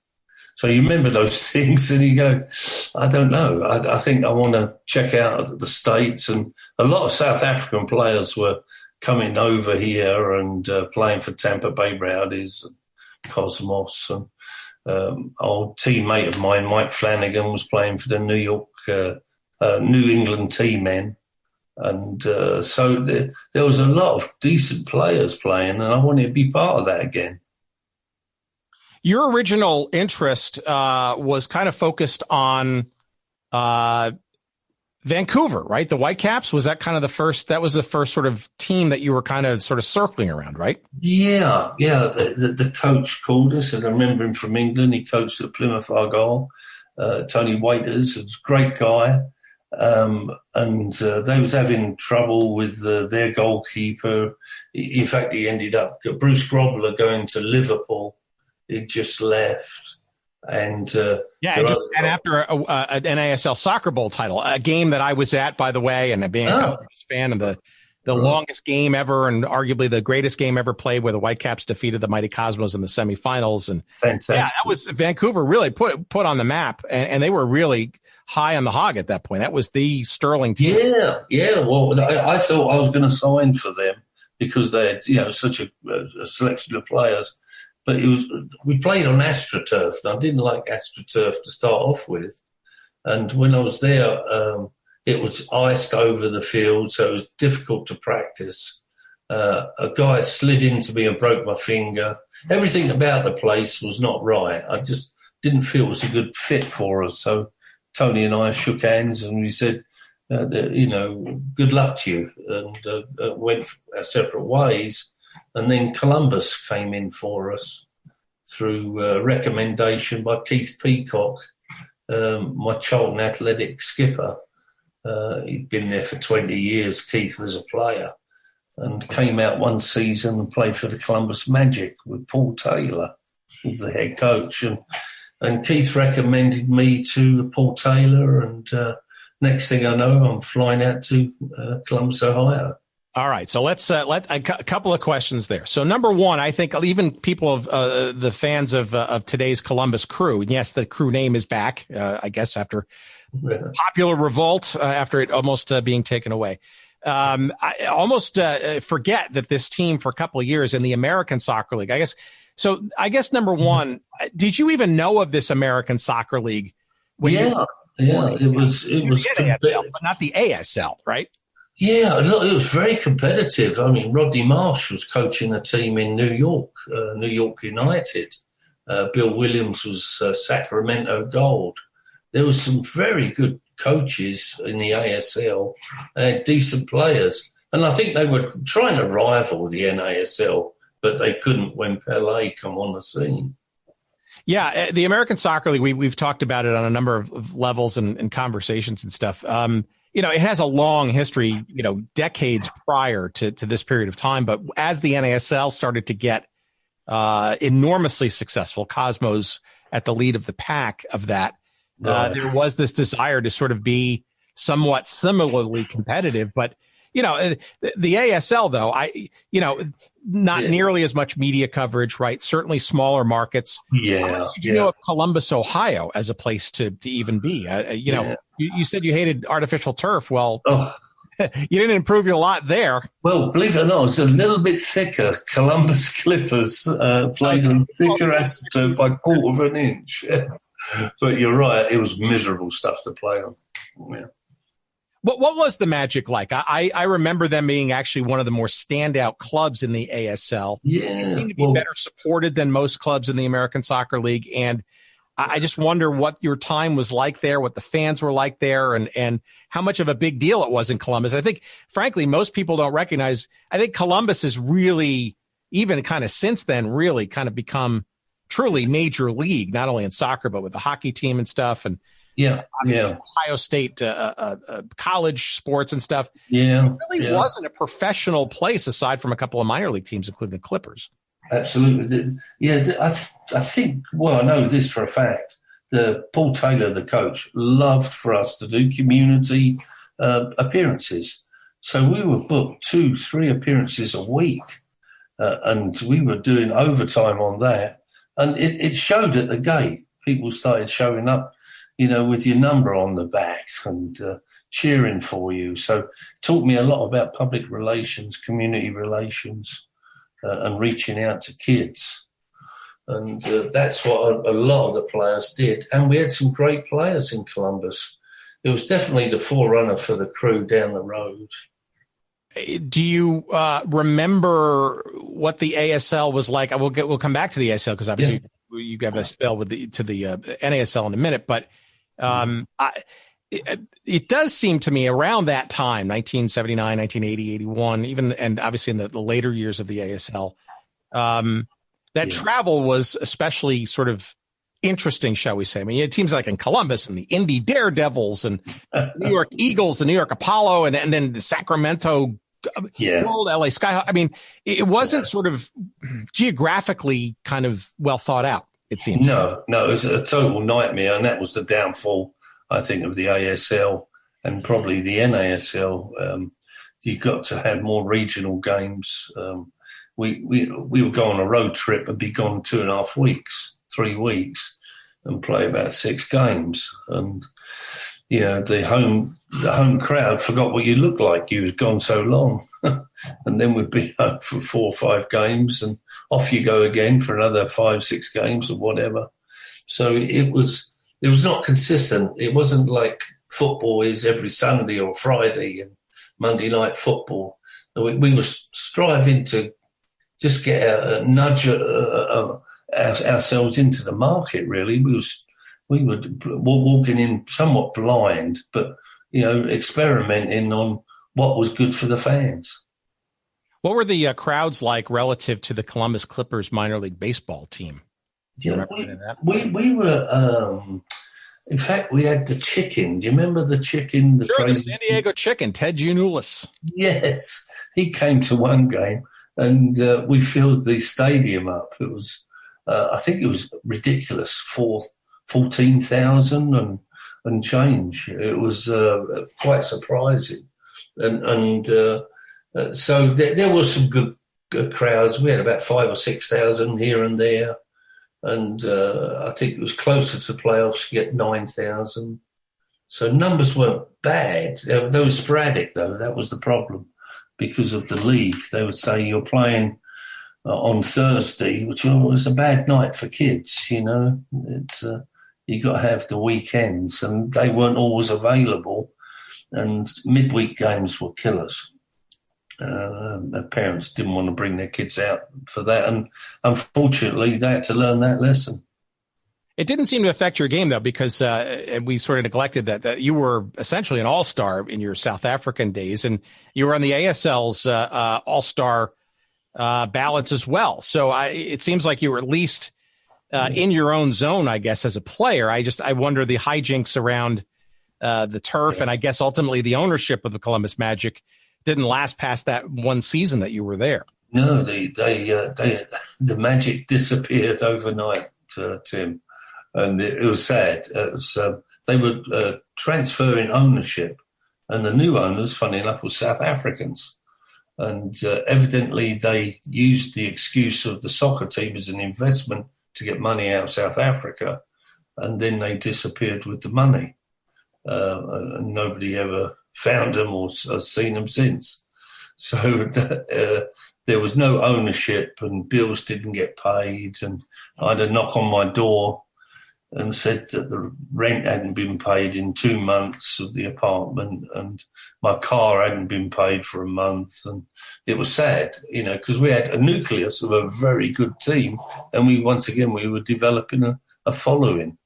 So you remember those things and you go, I don't know. I think I want to check out the States. And a lot of South African players were coming over here and playing for Tampa Bay Rowdies and Cosmos. And old teammate of mine, Mike Flanagan, was playing for the New England T-Men. And so there was a lot of decent players playing, and I wanted to be part of that again. Your original interest was kind of focused on Vancouver, right? The Whitecaps. Was that kind of the first sort of team that you were kind of sort of circling around, right? Yeah. The coach called us, and I remember him from England. He coached at Plymouth Argyle. Tony Waiters, was a great guy. And they was having trouble with their goalkeeper. In fact, he ended up, Bruce Grobler, going to Liverpool. He just left. And after an NASL Soccer Bowl title, a game that I was at, by the way, and being a fan of the longest game ever and arguably the greatest game ever played, where the Whitecaps defeated the mighty Cosmos in the semifinals. And fantastic. Yeah, that was Vancouver really put on the map, and they were really high on the hog at that point. That was the sterling team. Yeah. Well, I thought I was going to sign for them because they had, such a selection of players. But we played on AstroTurf, and I didn't like AstroTurf to start off with. And when I was there, it was iced over the field, so it was difficult to practice. A guy slid into me and broke my finger. Everything about the place was not right. I just didn't feel it was a good fit for us. So Tony and I shook hands, and we said, good luck to you, and went our separate ways. And then Columbus came in for us through recommendation by Keith Peacock, my Charlton Athletic skipper. He'd been there for 20 years, Keith, as a player, and came out one season and played for the Columbus Magic with Paul Taylor, who's the head coach. And Keith recommended me to Paul Taylor, and next thing I know, I'm flying out to Columbus, Ohio. All right, so let's let a couple of questions there. So number one, I think even people of the fans of today's Columbus Crew, and yes, the crew name is back, I guess after popular revolt after it almost being taken away. I almost forget that this team for a couple of years in the American Soccer League, I guess. So I guess number one, did you even know of this American Soccer League? It was ASL, but not the ASL, right? Yeah, look, it was very competitive. I mean, Rodney Marsh was coaching a team in New York, New York United. Bill Williams was Sacramento Gold. There was some very good coaches in the ASL, decent players. And I think they were trying to rival the NASL, but they couldn't when Pelé come on the scene. Yeah, the American Soccer League, we've talked about it on a number of levels and conversations and stuff. It has a long history, decades prior to this period of time. But as the NASL started to get enormously successful, Cosmos at the lead of the pack of that, there was this desire to sort of be somewhat similarly competitive. But, the ASL though, not nearly as much media coverage, right? Certainly smaller markets. Yeah. How much did you know of Columbus, Ohio as a place to even be? You said you hated artificial turf. Well, you didn't improve your lot there. Well, believe it or not, it's a little bit thicker. Columbus Clippers played on thicker astroturf by a quarter of an inch. But you're right, it was miserable stuff to play on. Yeah. What was the Magic like? I remember them being actually one of the more standout clubs in the ASL. Yeah, they seem to be better supported than most clubs in the American Soccer League. And I just wonder what your time was like there, what the fans were like there, and how much of a big deal it was in Columbus. I think, frankly, most people don't recognize. I think Columbus has really, even kind of since then, really kind of become truly major league, not only in soccer, but with the hockey team and stuff. And obviously Ohio State college sports and stuff. Yeah, it really wasn't a professional place aside from a couple of minor league teams, including the Clippers. Absolutely. Yeah, I think, well, I know this for a fact. Paul Taylor, the coach, loved for us to do community appearances. So we were booked 2-3 appearances a week, and we were doing overtime on that. And it showed at the gate. People started showing up, with your number on the back and cheering for you. So it taught me a lot about public relations, community relations, and reaching out to kids. And that's what a lot of the players did. And we had some great players in Columbus. It was definitely the forerunner for the Crew down the road. Do you remember what the ASL was like? We'll come back to the ASL because obviously you have a spell to the NASL in a minute. But it does seem to me around that time, 1979, 1980, 81, even, and obviously in the later years of the ASL, that travel was especially sort of interesting, shall we say. I mean, you had teams like in Columbus and the Indy Daredevils and New York Eagles, the New York Apollo, and then the Sacramento World, LA Skyhawk. I mean, it wasn't sort of geographically kind of well thought out, it seems. No, it was a total nightmare, and that was the downfall, I think, of the ASL and probably the NASL. You got to have more regional games. We would go on a road trip and be gone 2.5 weeks, 3 weeks, and play about 6 games. And the home crowd forgot what you looked like. You was gone so long, and then we'd be home for 4 or 5 games, and off you go again for another 5-6 games or whatever. So it was not consistent. It wasn't like football is every Sunday or Friday and Monday night football. We were striving to just get a nudge ourselves into the market. Really, we were walking in somewhat blind, but experimenting on what was good for the fans. What were the crowds like relative to the Columbus Clippers minor league baseball team? We were. In fact, we had the chicken. Do you remember the chicken? The San Diego chicken, Ted Giannoulis. Yes, he came to one game, and we filled the stadium up. It was, I think, it was ridiculous, 14,000 and change. It was quite surprising, and so there were some good crowds. We had about 5,000 or 6,000 here and there. And I think it was closer to playoffs, you get 9,000. So numbers weren't bad. They were sporadic, though. That was the problem because of the league. They would say you're playing on Thursday, which was a bad night for kids, It's you got to have the weekends, and they weren't always available. And midweek games were killers. Parents didn't want to bring their kids out for that, and unfortunately they had to learn that lesson. It didn't seem to affect your game, though, because we sort of neglected that you were essentially an all-star in your South African days, and you were on the ASL's all-star ballots as well. So it seems like you were at least in your own zone, I guess, as a player. I wonder the hijinks around the turf, and I guess ultimately the ownership of the Columbus Magic didn't last past that one season that you were there. No, the Magic disappeared overnight, Tim, and it was sad. They were transferring ownership And the new owners, funny enough, were South Africans. And evidently they used the excuse of the soccer team as an investment to get money out of South Africa. And then they disappeared with the money. And nobody ever found them or seen them since. So there was no ownership and bills didn't get paid. And I had a knock on my door and said that the rent hadn't been paid in 2 months of the apartment and my car hadn't been paid for a month. And it was sad, because we had a nucleus of a very good team. And we were developing a following.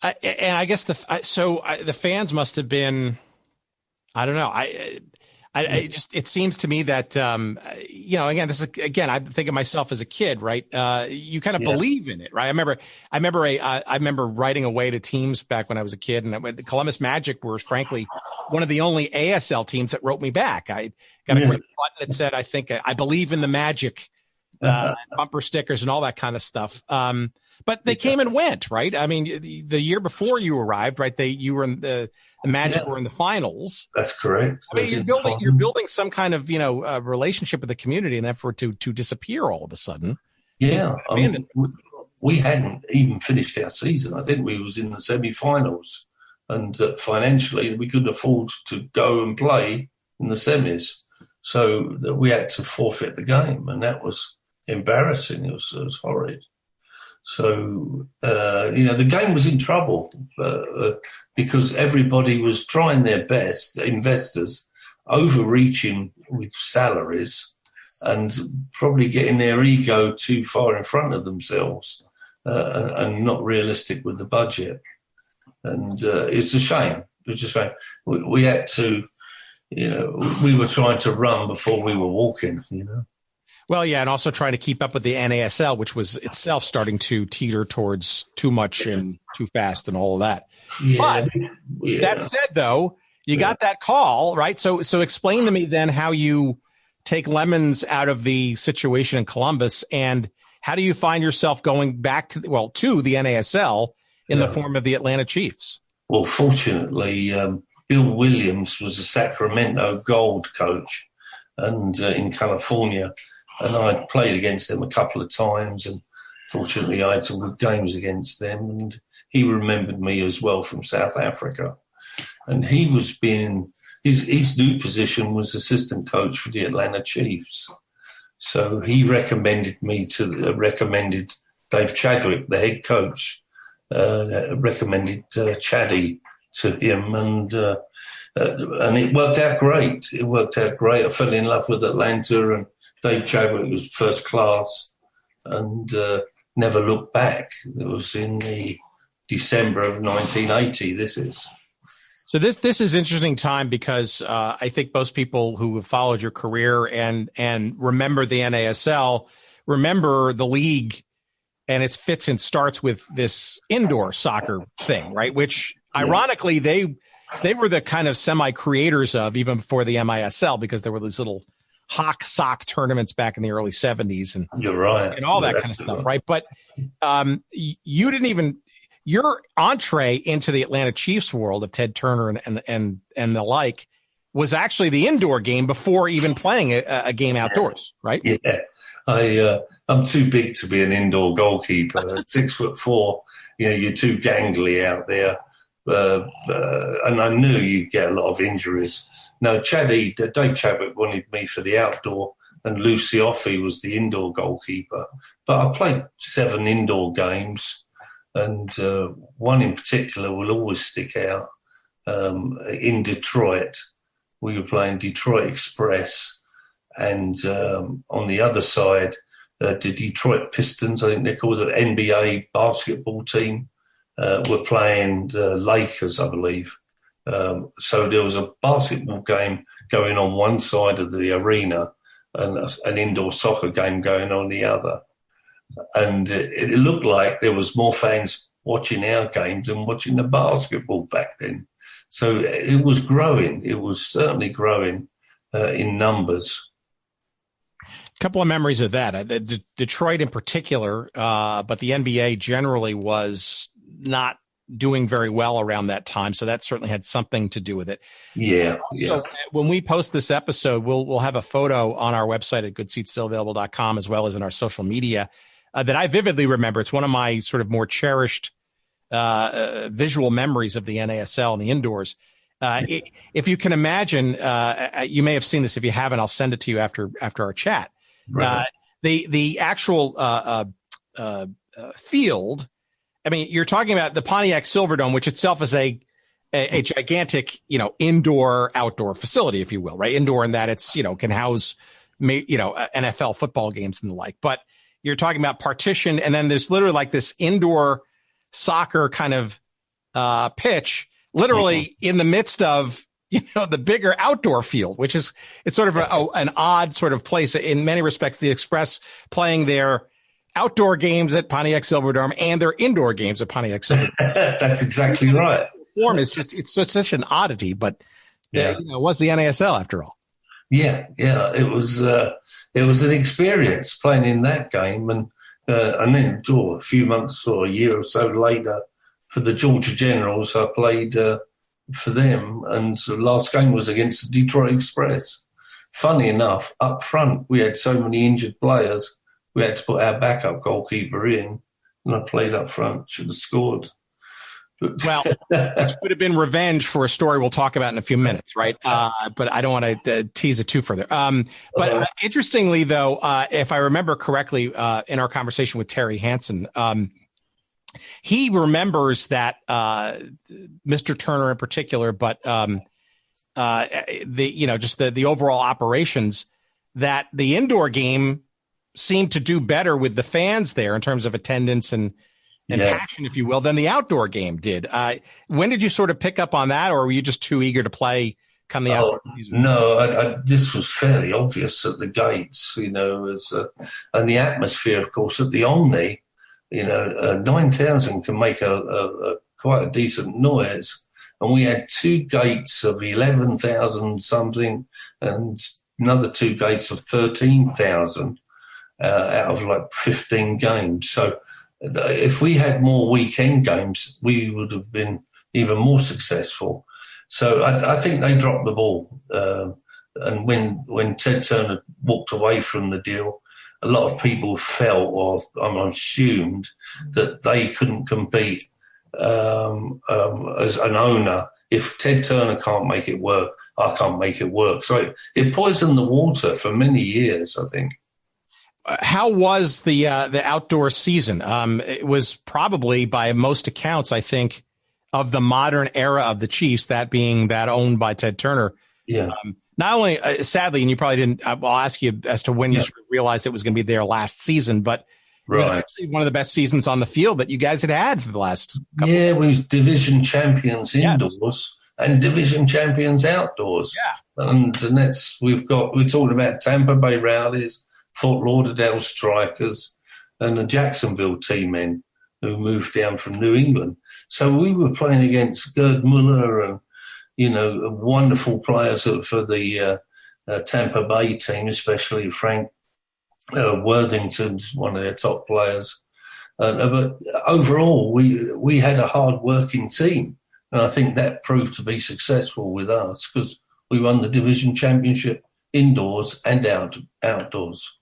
And I guess the fans must have been, I don't know. It seems to me that, again, I think of myself as a kid, right? You kind of believe in it, right? I remember writing away to teams back when I was a kid, and the Columbus Magic were frankly one of the only ASL teams that wrote me back. I got a great button that said, I believe in the Magic, bumper stickers and all that kind of stuff. But they came and went, right? I mean, the year before you arrived, right? You were in the Magic were in the finals. That's correct. I mean, you're building some kind of relationship with the community, and therefore to disappear all of a sudden. Yeah, we hadn't even finished our season. I think we was in the semi-finals, and financially we couldn't afford to go and play in the semis, so we had to forfeit the game, and that was embarrassing. It was horrid. So, the game was in trouble because everybody was trying their best, investors, overreaching with salaries and probably getting their ego too far in front of themselves and not realistic with the budget. And it's a shame. It's a shame. We had to, we were trying to run before we were walking, Well, yeah, and also trying to keep up with the NASL, which was itself starting to teeter towards too much and too fast and all of that. Yeah, but that said, though, you got that call, right? So explain to me then how you take lemons out of the situation in Columbus, and how do you find yourself going back to the NASL in the form of the Atlanta Chiefs? Well, fortunately, Bill Williams was a Sacramento Gold coach and in California. And I played against them a couple of times, and fortunately I had some good games against them. And he remembered me as well from South Africa. And he was his new position was assistant coach for the Atlanta Chiefs. So he recommended Dave Chadwick, the head coach, recommended Chaddy to him, and it worked out great. I fell in love with Atlanta, and Dave Chadwick was first class and never looked back. It was in the December of 1980, this is. So this is interesting time because I think most people who have followed your career and remember the NASL remember the league and its fits and starts with this indoor soccer thing, right? Which ironically they were the kind of semi-creators of even before the MISL, because there were these little Hawk sock tournaments back in the early 70s and you're right, and all that kind of stuff, right? But you didn't even, your entree into the Atlanta Chiefs world of Ted Turner and the like was actually the indoor game before even playing a game outdoors, right? Yeah, I'm too big to be an indoor goalkeeper. 6'4", you're too gangly out there, and I knew you'd get a lot of injuries. No, Dave Chadwick wanted me for the outdoor, and Lou Cioffi was the indoor goalkeeper. But I played 7 indoor games, and one in particular will always stick out. In Detroit, we were playing Detroit Express, and on the other side, the Detroit Pistons, I think they're called the NBA basketball team, were playing the Lakers, I believe. So there was a basketball game going on one side of the arena and an indoor soccer game going on the other. And it looked like there was more fans watching our games than watching the basketball back then. So it was growing. It was certainly growing in numbers. A couple of memories of that. Detroit in particular, but the NBA generally was not doing very well around that time. So that certainly had something to do with it. Yeah. So when we post this episode, we'll have a photo on our website at goodseatsstillavailable.com, as well as in our social media, that I vividly remember. It's one of my sort of more cherished visual memories of the NASL and the indoors. If you can imagine, you may have seen this. If you haven't, I'll send it to you after our chat. Right. The actual field. I mean, you're talking about the Pontiac Silverdome, which itself is a gigantic, indoor outdoor facility, if you will, right? Indoor in that it's, can house, NFL football games and the like. But you're talking about partition, and then there's literally like this indoor soccer kind of pitch, literally in the midst of the bigger outdoor field, which is it's sort of an odd sort of place in many respects. The Express playing their outdoor games at Pontiac Silverdome and their indoor games at Pontiac Silverdome. That's exactly right. Form is just it's such an oddity, but it was the NASL after all. Yeah, it was an experience playing in that game, and then a few months or a year or so later for the Georgia Generals, I played for them, and the last game was against the Detroit Express. Funny enough, up front we had so many injured players, we had to put our backup goalkeeper in, and I played up front. Should have scored. Well, it would have been revenge for a story we'll talk about in a few minutes, right? But I don't want to tease it too further. But interestingly, though, if I remember correctly, in our conversation with Terry Hansen, he remembers that Mr. Turner in particular, but the overall operations, that the indoor game seemed to do better with the fans there in terms of attendance and passion, if you will, than the outdoor game did. When did you sort of pick up on that, or were you just too eger to play come the outdoor season? No, this was fairly obvious at the gates, and the atmosphere, of course, at the Omni, 9,000 can make a quite a decent noise. And we had two gates of 11,000 something and another two gates of 13,000 out of like 15 games. So if we had more weekend games, we would have been even more successful. So I think they dropped the ball. And when Ted Turner walked away from the deal, a lot of people felt, or I'm assumed, that they couldn't compete as an owner. If Ted Turner can't make it work, I can't make it work. So it poisoned the water for many years, I think. How was the outdoor season? It was probably, by most accounts, I think, of the modern era of the Chiefs, that being that owned by Ted Turner. Yeah. Not only, sadly, and you probably didn't, I'll ask you as to when you sort of realized it was going to be their last season, but it was actually one of the best seasons on the field that you guys had for the last couple of years. We was division champions indoors and division champions outdoors. Yeah. And that's, we're talking about Tampa Bay Rowdies, Fort Lauderdale Strikers, and the Jacksonville team who moved down from New England. So we were playing against Gerd Muller and, wonderful players for the Tampa Bay team, especially Frank Worthington's one of their top players. But overall, we had a hard-working team, and I think that proved to be successful with us because we won the division championship indoors and outdoors.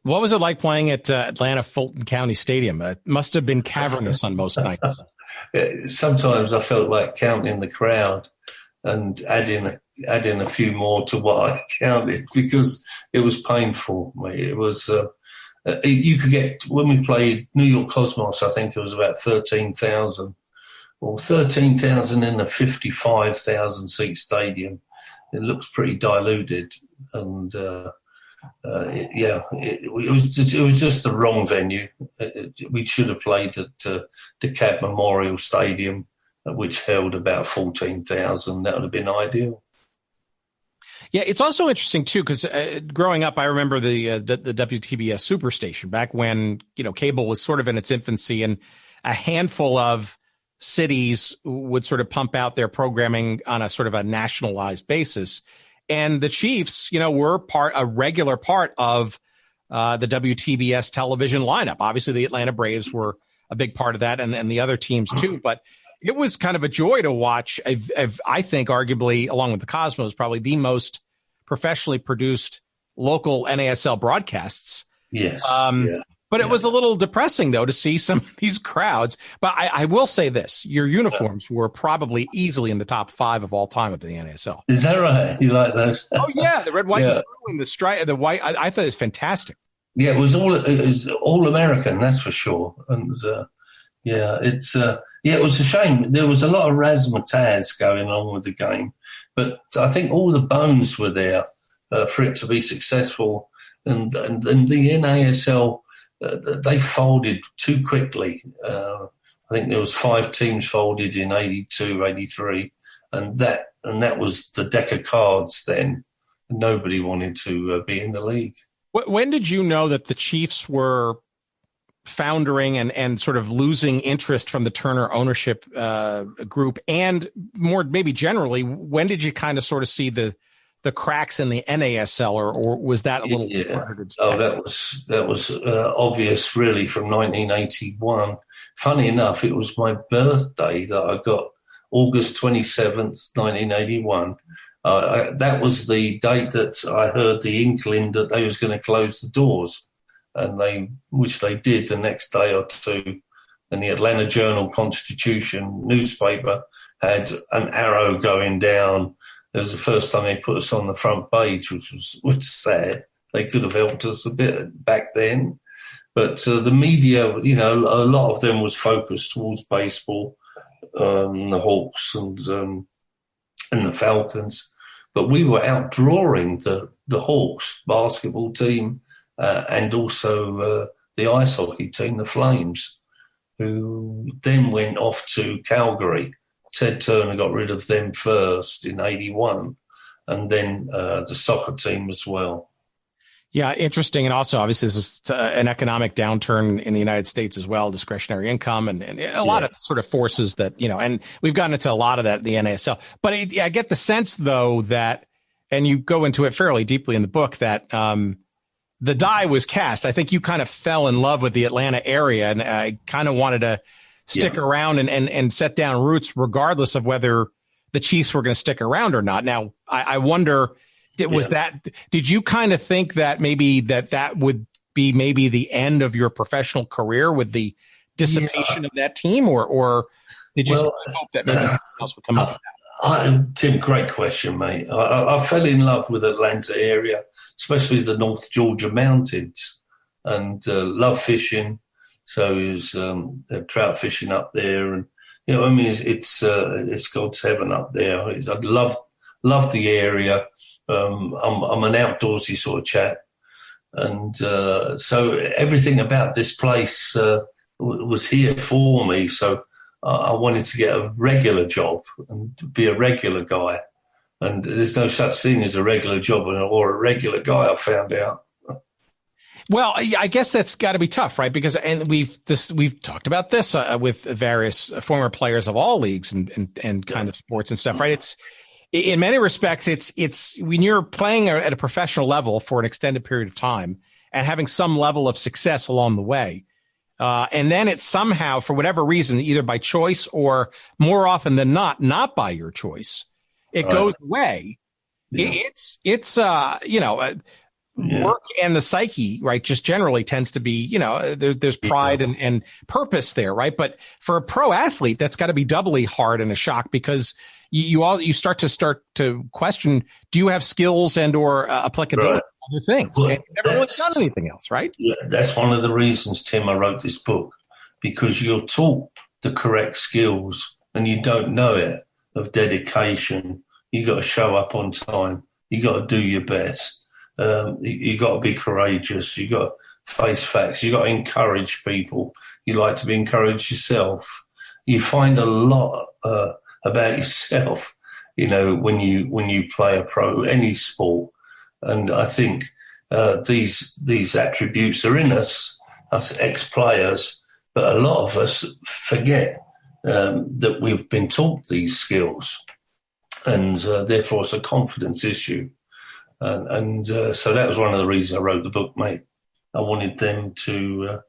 What was it like playing at Atlanta Fulton County Stadium? It must have been cavernous on most nights. Sometimes I felt like counting the crowd and adding a few more to what I counted because it was painful. It was you could get, when we played New York Cosmos, I think it was about 13,000 or 13,000 in a 55,000 seat stadium. It looks pretty diluted, and it was just the wrong venue. We should have played at DeKalb Memorial Stadium, which held about 14,000. That would have been ideal. Yeah, it's also interesting too because growing up, I remember the WTBS Superstation back when cable was sort of in its infancy, and a handful of cities would sort of pump out their programming on a sort of a nationalized basis. And the Chiefs, were a regular part of the WTBS television lineup. Obviously, the Atlanta Braves were a big part of that, and the other teams too. But it was kind of a joy to watch. I think arguably, along with the Cosmos, probably the most professionally produced local NASL broadcasts. Yes. But it was a little depressing, though, to see some of these crowds. But I will say this. Your uniforms were probably easily in the top 5 of all time of the NASL. Is that right? You like those? Oh, yeah. The red, white, and blue and the stripe, the white. I thought it was fantastic. Yeah, it was all American, that's for sure. And, it was a shame. There was a lot of razzmatazz going on with the game. But I think all the bones were there for it to be successful. And the NASL... they folded too quickly. I think there was 5 teams folded in 82, 83, and that was the deck of cards then. Nobody wanted to be in the league. When did you know that the Chiefs were foundering and sort of losing interest from the Turner ownership group? And more maybe generally, when did you kind of sort of see the cracks in the NASL, or was that a little harder to detect? Oh, that was obvious really from 1981. Funny enough, it was my birthday that I got August 27th, 1981. That was the date that I heard the inkling that they was going to close the doors, which they did the next day or two. And the Atlanta Journal-Constitution newspaper had an arrow going down. It was the first time they put us on the front page, which was sad. They could have helped us a bit back then. But the media, a lot of them was focused towards baseball, the Hawks and the Falcons. But we were outdrawing the Hawks basketball team and also the ice hockey team, the Flames, who then went off to Calgary. Ted Turner got rid of them first in 81, and then the soccer team as well. Yeah, interesting. And also, obviously, this is an economic downturn in the United States as well, discretionary income and a lot of sort of forces that, and we've gotten into a lot of that in the NASL. But I get the sense, though, that, and you go into it fairly deeply in the book, that the die was cast. I think you kind of fell in love with the Atlanta area, and I kind of wanted to stick around and set down roots regardless of whether the Chiefs were going to stick around or not. Now, I wonder, did you kind of think that maybe that would be maybe the end of your professional career with the dissipation of that team, or did you hope that maybe something else would come up? Tim, great question, mate. I fell in love with Atlanta area, especially the North Georgia mountains, and love fishing. So it was trout fishing up there, and it's God's heaven up there. I love the area. I'm an outdoorsy sort of chap, and so everything about this place was here for me. So I wanted to get a regular job and be a regular guy. And there's no such thing as a regular job or a regular guy, I found out. Well, I guess that's got to be tough, right? Because we've talked about this with various former players of all leagues and kind of sports and stuff, right? It's in many respects, it's when you're playing at a professional level for an extended period of time and having some level of success along the way, and then it's somehow, for whatever reason, either by choice or more often than not by your choice, it goes away. Yeah. It's work and the psyche, right, just generally tends to be, there's pride and purpose there, right? But for a pro athlete, that's got to be doubly hard and a shock, because you start to question, do you have skills and or applicability to other things? Well, and you've never really done anything else, right? Yeah, that's one of the reasons, Tim, I wrote this book, because you're taught the correct skills and you don't know it, of dedication. You got to show up on time. You got to do your best. You got to be courageous. You got to face facts. You got to encourage people. You like to be encouraged yourself. You find a lot about yourself, when you play a pro, any sport. And I think these attributes are in us ex-players, but a lot of us forget that we've been taught these skills, and therefore it's a confidence issue. And so that was one of the reasons I wrote the book, mate. I wanted them to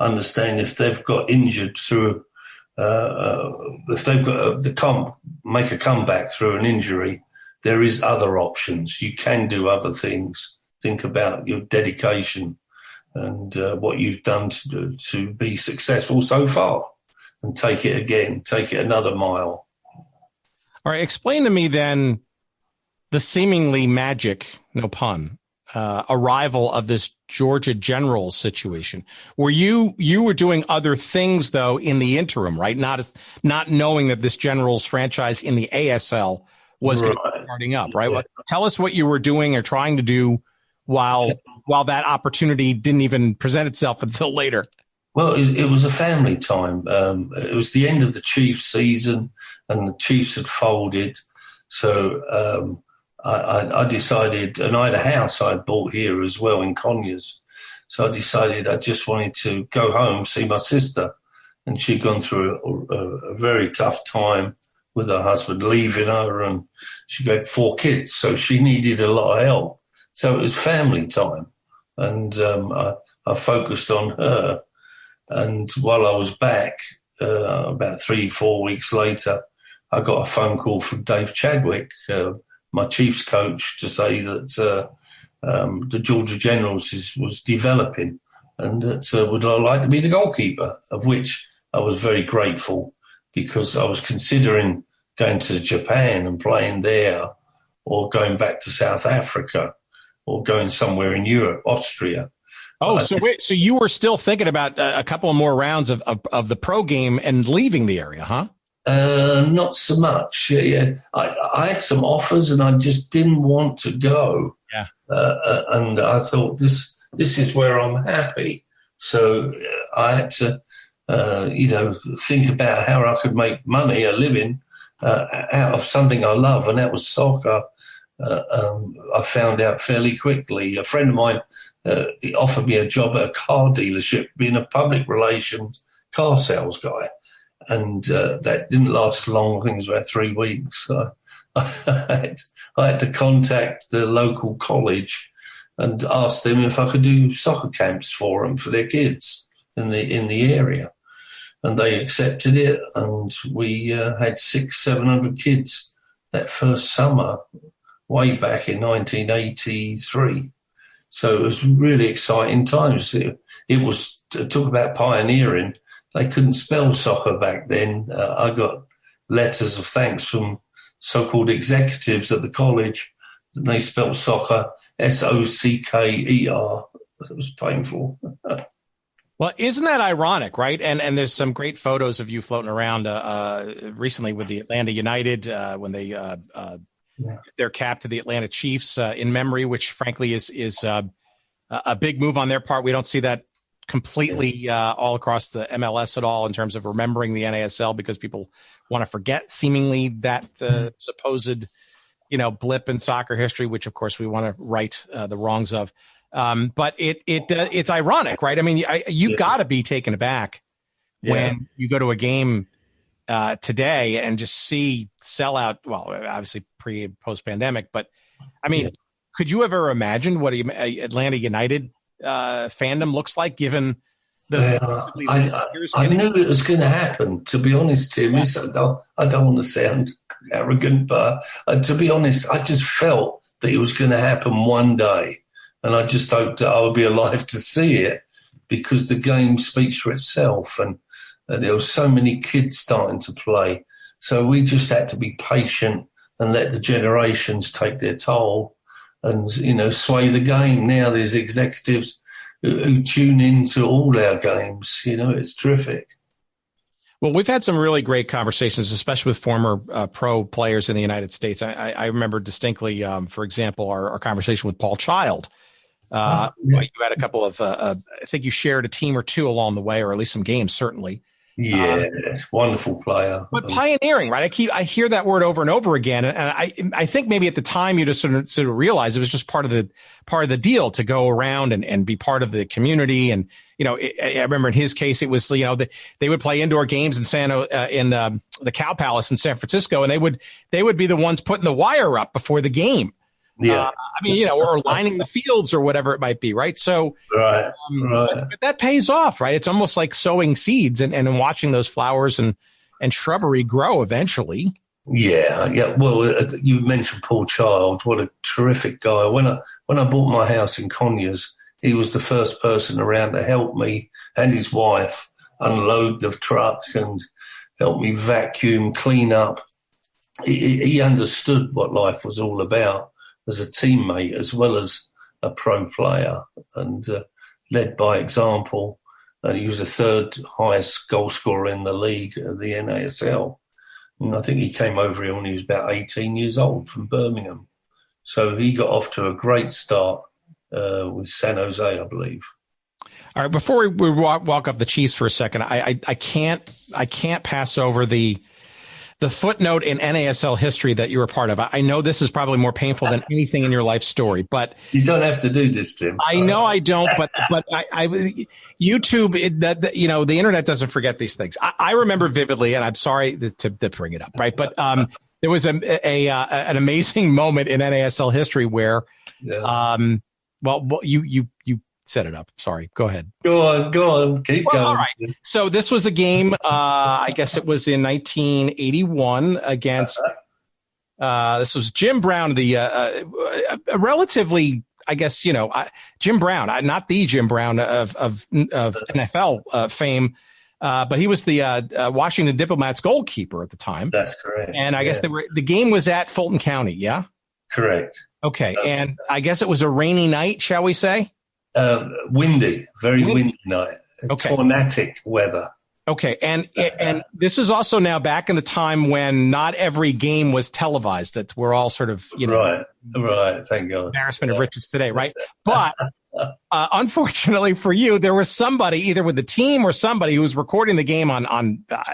understand if they've got injured through, if they've got make a comeback through an injury, there is other options. You can do other things. Think about your dedication and what you've done to be successful so far, and take it again, take it another mile. All right, explain to me then the seemingly magic, no pun, arrival of this Georgia Generals situation, where you were doing other things though in the interim, right? Not knowing that this Generals franchise in the ASL was starting up, right? Yeah. Well, tell us what you were doing or trying to do while that opportunity didn't even present itself until later. Well, it was a family time. It was the end of the Chiefs season, and the Chiefs had folded. So I decided, and I had a house I'd bought here as well in Conyers. So I decided I just wanted to go home, see my sister. And she'd gone through a very tough time with her husband leaving her, and she had 4 kids. So she needed a lot of help. So it was family time. And I focused on her. And while I was back, about 3-4 weeks later, I got a phone call from Dave Chadwick, my Chiefs coach, to say that the Georgia Generals was developing, and that would I like to be the goalkeeper, of which I was very grateful, because I was considering going to Japan and playing there, or going back to South Africa, or going somewhere in Europe, Austria. Oh, so you were still thinking about a couple more rounds of the pro game and leaving the area, huh? Not so much. Yeah. I had some offers and I just didn't want to go. Yeah. And I thought this is where I'm happy. So I had to, think about how I could make money, a living, out of something I love, and that was soccer. I found out fairly quickly. A friend of mine he offered me a job at a car dealership, being a public relations car sales guy. And that didn't last long. I think it was about 3 weeks. I had to contact the local college and ask them if I could do soccer camps for them, for their kids in the area. And they accepted it, and we had 600-700 kids that first summer, way back in 1983. So it was really exciting times. It was, talk about pioneering. They couldn't spell soccer back then. I got letters of thanks from so-called executives at the college, and they spelled soccer S-O-C-K-E-R. It was painful. Well, isn't that ironic, right? And there's some great photos of you floating around recently with the Atlanta United when they their cap to the Atlanta Chiefs in memory, which frankly is a big move on their part. We don't see that completely all across the MLS at all in terms of remembering the NASL, because people want to forget seemingly that supposed, blip in soccer history, which of course we want to right the wrongs of. But it's ironic, right? I mean, you've got to be taken aback when you go to a game today and just see sellout. Well, obviously pre and post pandemic, but I mean, could you ever imagine what Atlanta United fandom looks like, given the I knew it was going to happen, to be honest, Tim. I don't want to sound arrogant, but to be honest, I just felt that it was going to happen one day, and I just hoped that I would be alive to see it, because the game speaks for itself, and there were so many kids starting to play. So we just had to be patient and let the generations take their toll and, sway the game. Now there's executives who tune into all our games. It's terrific. Well, we've had some really great conversations, especially with former pro players in the United States. I remember distinctly, for example, our conversation with Paul Child. You had a couple of, I think you shared a team or two along the way, or at least some games, certainly. Yeah, wonderful player. But pioneering, right? I hear that word over and over again, and I think maybe at the time you just sort of realized it was just part of the deal to go around and be part of the community. And I remember in his case, it was they would play indoor games in the Cow Palace in San Francisco, and they would be the ones putting the wire up before the game. Yeah. Or lining the fields or whatever it might be, right? So, right. But that pays off, right? It's almost like sowing seeds and watching those flowers and shrubbery grow eventually. Yeah. Well, you mentioned Paul Child. What a terrific guy. When I bought my house in Conyers, he was the first person around to help me and his wife unload the truck and help me vacuum, clean up. He understood what life was all about as a teammate as well as a pro player, and led by example. And he was the third highest goal scorer in the league of the NASL. And I think he came over here when he was about 18 years old from Birmingham. So he got off to a great start with San Jose, I believe. All right, before we walk up the Chiefs for a second, I can't pass over the footnote in NASL history that you were part of. I know this is probably more painful than anything in your life story, but you don't have to do this, Tim. I know I don't, but I YouTube, the internet doesn't forget these things. I remember vividly, and I'm sorry to bring it up, right? But there was an amazing moment in NASL history where, you set it up. Sorry. Go ahead. Go on. Keep going. All right. So this was a game, I guess it was in 1981 against, this was Jim Brown, a relatively, I guess, Jim Brown, not the Jim Brown of NFL fame, but he was the Washington Diplomats goalkeeper at the time. That's correct. And I guess the game was at Fulton County. Yeah. Correct. Okay. And I guess it was a rainy night, shall we say? Windy, very windy night. Okay. Tornadic weather. Okay, and this is also now back in the time when not every game was televised. That we're all sort of right. Thank God. Embarrassment of riches today, right? But unfortunately for you, there was somebody either with the team or somebody who was recording the game on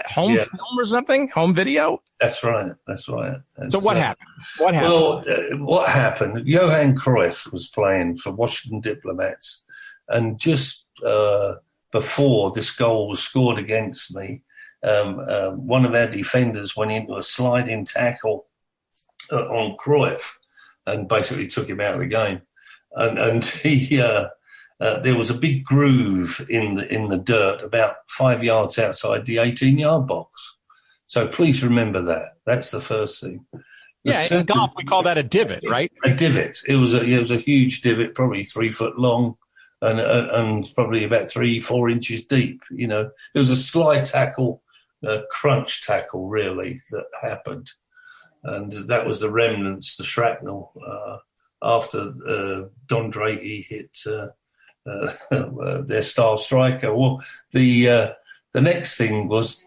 home film or something, home video. That's right. So what happened? Well, what happened? Johan Cruyff was playing for Washington Diplomats, and just before this goal was scored against me, one of our defenders went into a sliding tackle on Cruyff and basically took him out of the game. And he, there was a big groove in the dirt about 5 yards outside the 18-yard box. So please remember that. That's the first thing. In golf we call that a divot, right? A divot. It was a huge divot, probably 3 foot long, and probably about 3-4 inches deep. It was a slide tackle, crunch tackle, really, that happened, and that was the remnants, the shrapnel. After Don Drakey hit their star striker. Well, the next thing was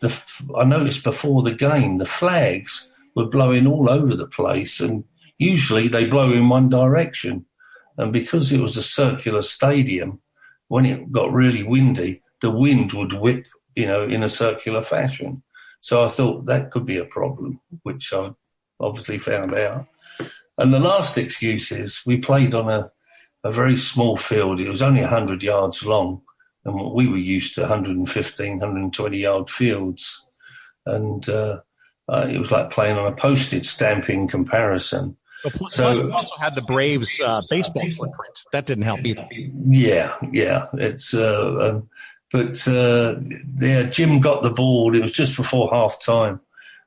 I noticed before the game the flags were blowing all over the place, and usually they blow in one direction. And because it was a circular stadium, when it got really windy, the wind would whip, in a circular fashion. So I thought that could be a problem, which I obviously found out. And the last excuse is we played on a very small field. It was only 100 yards long, and we were used to 115, 120-yard fields. And it was like playing on a postage stamp in comparison. Plus, we also had the Braves baseball footprint. That didn't help either. Yeah. It's Jim got the ball. It was just before half time,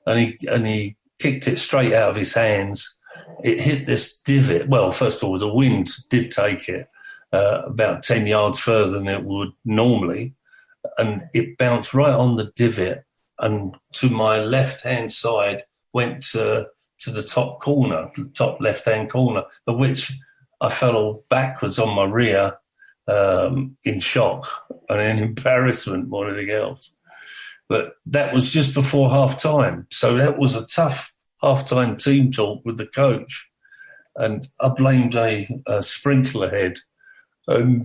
and he kicked it straight out of his hands. It hit this divot. Well, first of all, the wind did take it about 10 yards further than it would normally, and it bounced right on the divot and to my left-hand side went to the top corner, the top left-hand corner, of which I fell backwards on my rear in shock and in embarrassment more than anything else. But that was just before half-time, so that was a tough half-time team talk with the coach, and I blamed a sprinkler head, and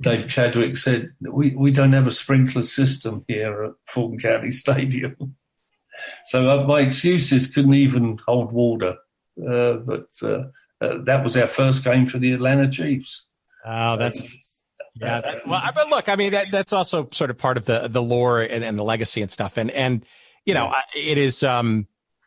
Dave Chadwick said, we don't have a sprinkler system here at Fulton County Stadium. So my excuses couldn't even hold water, but that was our first game for the Atlanta Chiefs. Oh, that's... Yeah, but look, I mean, that's also sort of part of the lore and the legacy and stuff. And it is,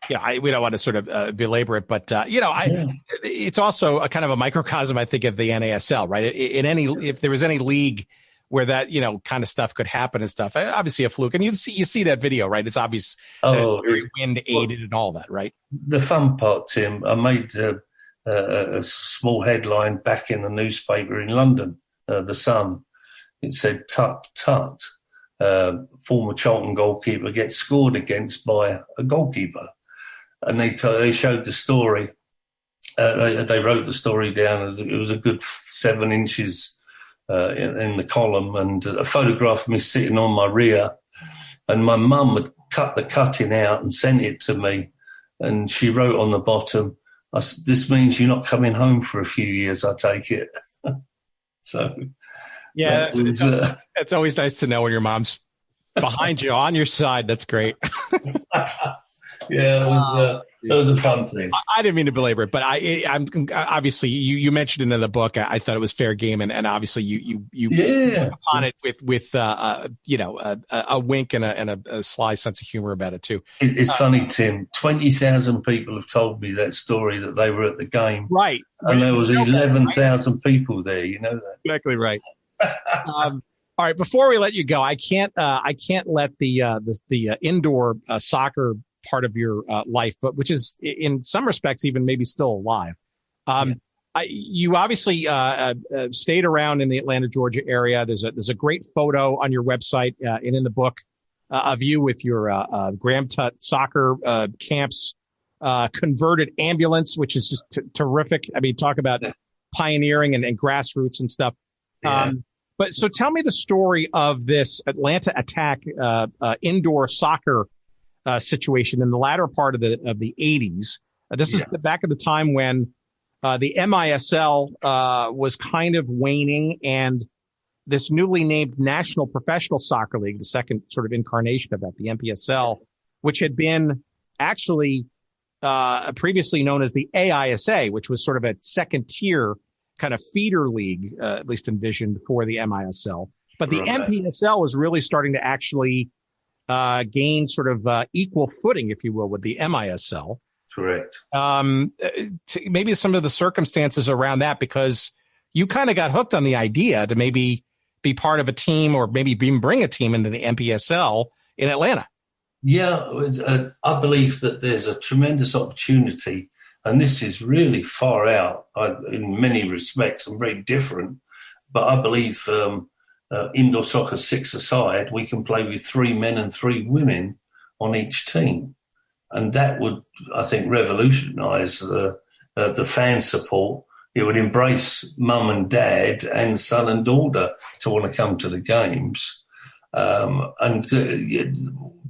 we don't want to sort of belabor it, but it's also a kind of a microcosm, I think, of the NASL, right? If there was any league where that kind of stuff could happen and stuff, obviously a fluke, and you see that video, right? It's obvious that it's very wind aided and all that, right? The fun part, Tim, I made a small headline back in the newspaper in London, the Sun. It said, "Tutt Tutt, former Charlton goalkeeper gets scored against by a goalkeeper," and they showed the story. They wrote the story down as it was a good 7 inches in the column, and a photograph of me sitting on my rear, and my mum had cut the cutting out and sent it to me, and she wrote on the bottom, "This means you're not coming home for a few years, I take it." So, yeah, it's always nice to know when your mom's behind you, on your side. That's great. Yeah, it was a fun thing. I didn't mean to belabor it, but I'm obviously you mentioned it in the book. I thought it was fair game, and obviously you look upon it with a wink and a sly sense of humor about it too. It's funny, Tim. 20,000 people have told me that story, that they were at the game, right? And there was 11,000 people there. You know that exactly right. All right, before we let you go, I can't let the indoor soccer part of your life, but which is in some respects even maybe still alive. You obviously stayed around in the Atlanta, Georgia area. There's a great photo on your website and in the book of you with your Graham Tutt soccer camps converted ambulance, which is just terrific. I mean, talk about pioneering and grassroots and stuff. Yeah. But so tell me the story of this Atlanta Attack indoor soccer situation in the latter part of the 80s. This is back at the time when the MISL was kind of waning, and this newly named National Professional Soccer League, the second sort of incarnation of that, the NPSL, which had been actually previously known as the AISA, which was sort of a second tier kind of feeder league, at least envisioned for the MISL. But the NPSL was really starting to actually gain sort of equal footing, if you will, with the MISL. Correct. Maybe some of the circumstances around that, because you kind of got hooked on the idea to maybe be part of a team, or maybe even bring a team into the NPSL in Atlanta. Yeah, I believe that there's a tremendous opportunity, and this is really far out in many respects and very different. But I believe indoor soccer 6-a-side, we can play with 3 men and 3 women on each team. And that would, I think, revolutionise the fan support. It would embrace mum and dad and son and daughter to want to come to the games. And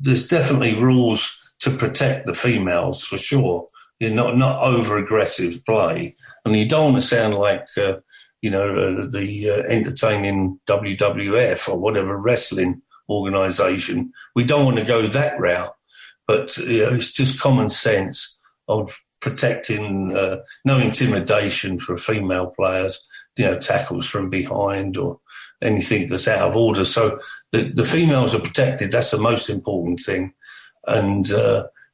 there's definitely rules to protect the females, for sure. You're not over-aggressive play. And you don't want to sound like, the entertaining WWF or whatever wrestling organisation. We don't want to go that route. But it's just common sense of protecting, no intimidation for female players, tackles from behind or anything that's out of order. So the females are protected. That's the most important thing. And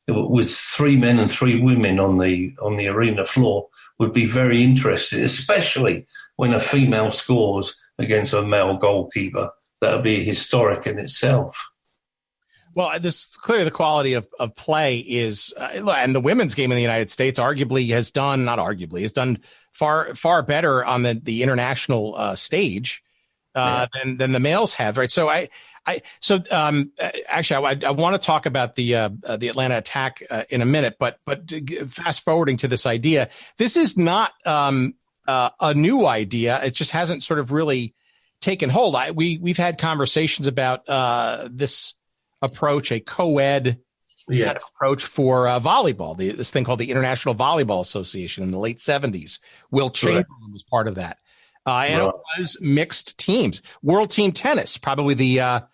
with 3 men and 3 women on the arena floor would be very interesting, especially when a female scores against a male goalkeeper. That would be historic in itself. Well, this clearly the quality of play is, and the women's game in the United States has done far better on the international stage than the males have, right? So actually, I want to talk about the Atlanta Attack in a minute, but fast forwarding to this idea, this is not a new idea. It just hasn't sort of really taken hold. We've had conversations about this approach, a co-ed approach for volleyball, this thing called the International Volleyball Association in the late 70s. Will Chamberlain was part of that. And it was mixed teams. World Team Tennis, probably the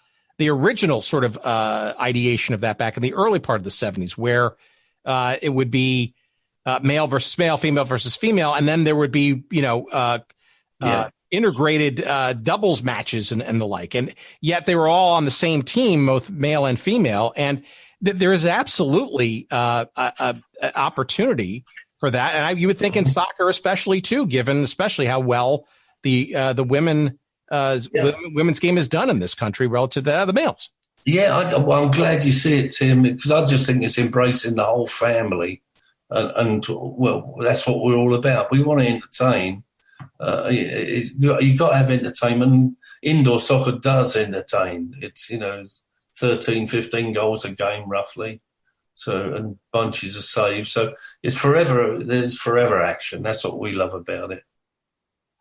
original sort of ideation of that back in the early part of the 70s, where it would be male versus male, female versus female, and then there would be, integrated doubles matches and the like. And yet they were all on the same team, both male and female. And there is absolutely a opportunity for that, and you would think in soccer, especially too, given especially how well the women's game is done in this country relative to that of the males. Yeah, I'm glad you see it, Tim, because I just think it's embracing the whole family, and well, that's what we're all about. We want to entertain. You've got to have entertainment. Indoor soccer does entertain. It's 13, 15 goals a game roughly, so and bunches of saves. So it's forever. There's forever action. That's what we love about it.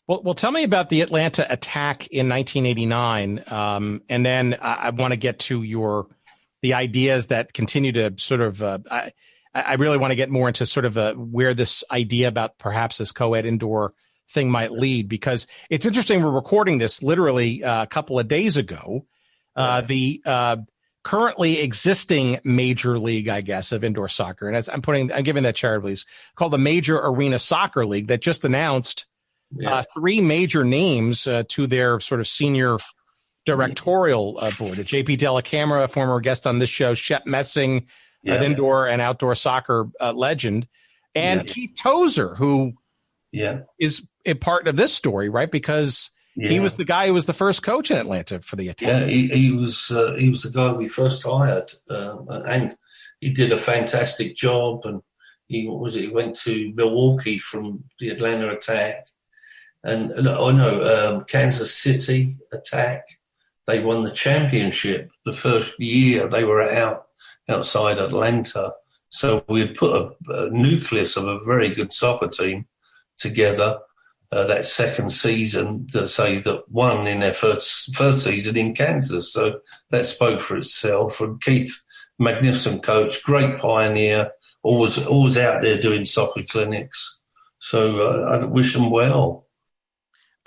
Well, tell me about the Atlanta attack in 1989, and then I want to get to the ideas that continue to sort of. I really want to get more into sort of where this idea about perhaps this co-ed indoor thing might lead, because it's interesting. We're recording this literally a couple of days ago. The currently existing major league, I guess, of indoor soccer, and I'm giving that charitably, is called the Major Arena Soccer League, that just announced. Three major names to their sort of senior directorial board. JP Dellacamera, a former guest on this show, Shep Messing, an indoor and outdoor soccer legend, and Keith Tozer, who is a part of this story, right? Because he was the guy who was the first coach in Atlanta for the attack. Yeah, he was the guy we first hired, and he did a fantastic job. And he went to Milwaukee from the Atlanta attack. And Kansas City attack. They won the championship the first year they were outside Atlanta. So we had put a nucleus of a very good soccer team together that second season, to say that won in their first season in Kansas. So that spoke for itself. And Keith, magnificent coach, great pioneer, always out there doing soccer clinics. So I wish them well.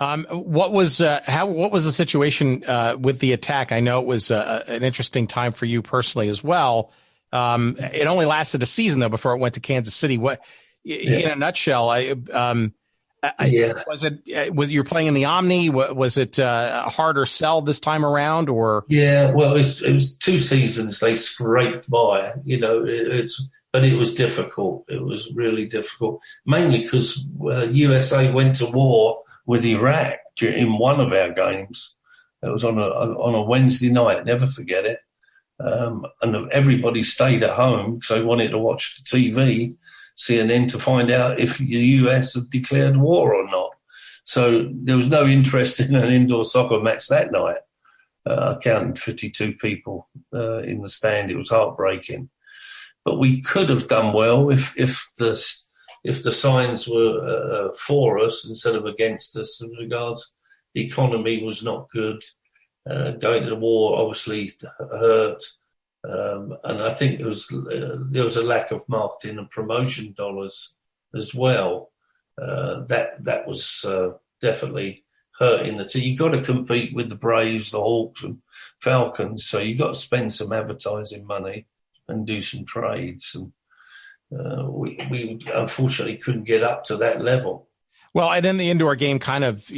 What was the situation with the attack? I know it was an interesting time for you personally as well. It only lasted a season though before it went to Kansas City. In a nutshell, was you were playing in the Omni? Was it a harder sell this time around, or? Yeah, well, it was 2 seasons they scraped by. But it was difficult. It was really difficult, mainly because USA went to war with Iraq in one of our games. It was on a Wednesday night, never forget it. And everybody stayed at home because they wanted to watch the TV, CNN, to find out if the US had declared war or not. So there was no interest in an indoor soccer match that night. I counted 52 people in the stand. It was heartbreaking. But we could have done well if the signs were for us instead of against us, as regards the economy was not good. Going to the war obviously hurt. And I think there was a lack of marketing and promotion dollars as well. That was definitely hurting the team. You've got to compete with the Braves, the Hawks and Falcons, so you've got to spend some advertising money and do some trades. And we unfortunately couldn't get up to that level. Well, and then the indoor game kind of,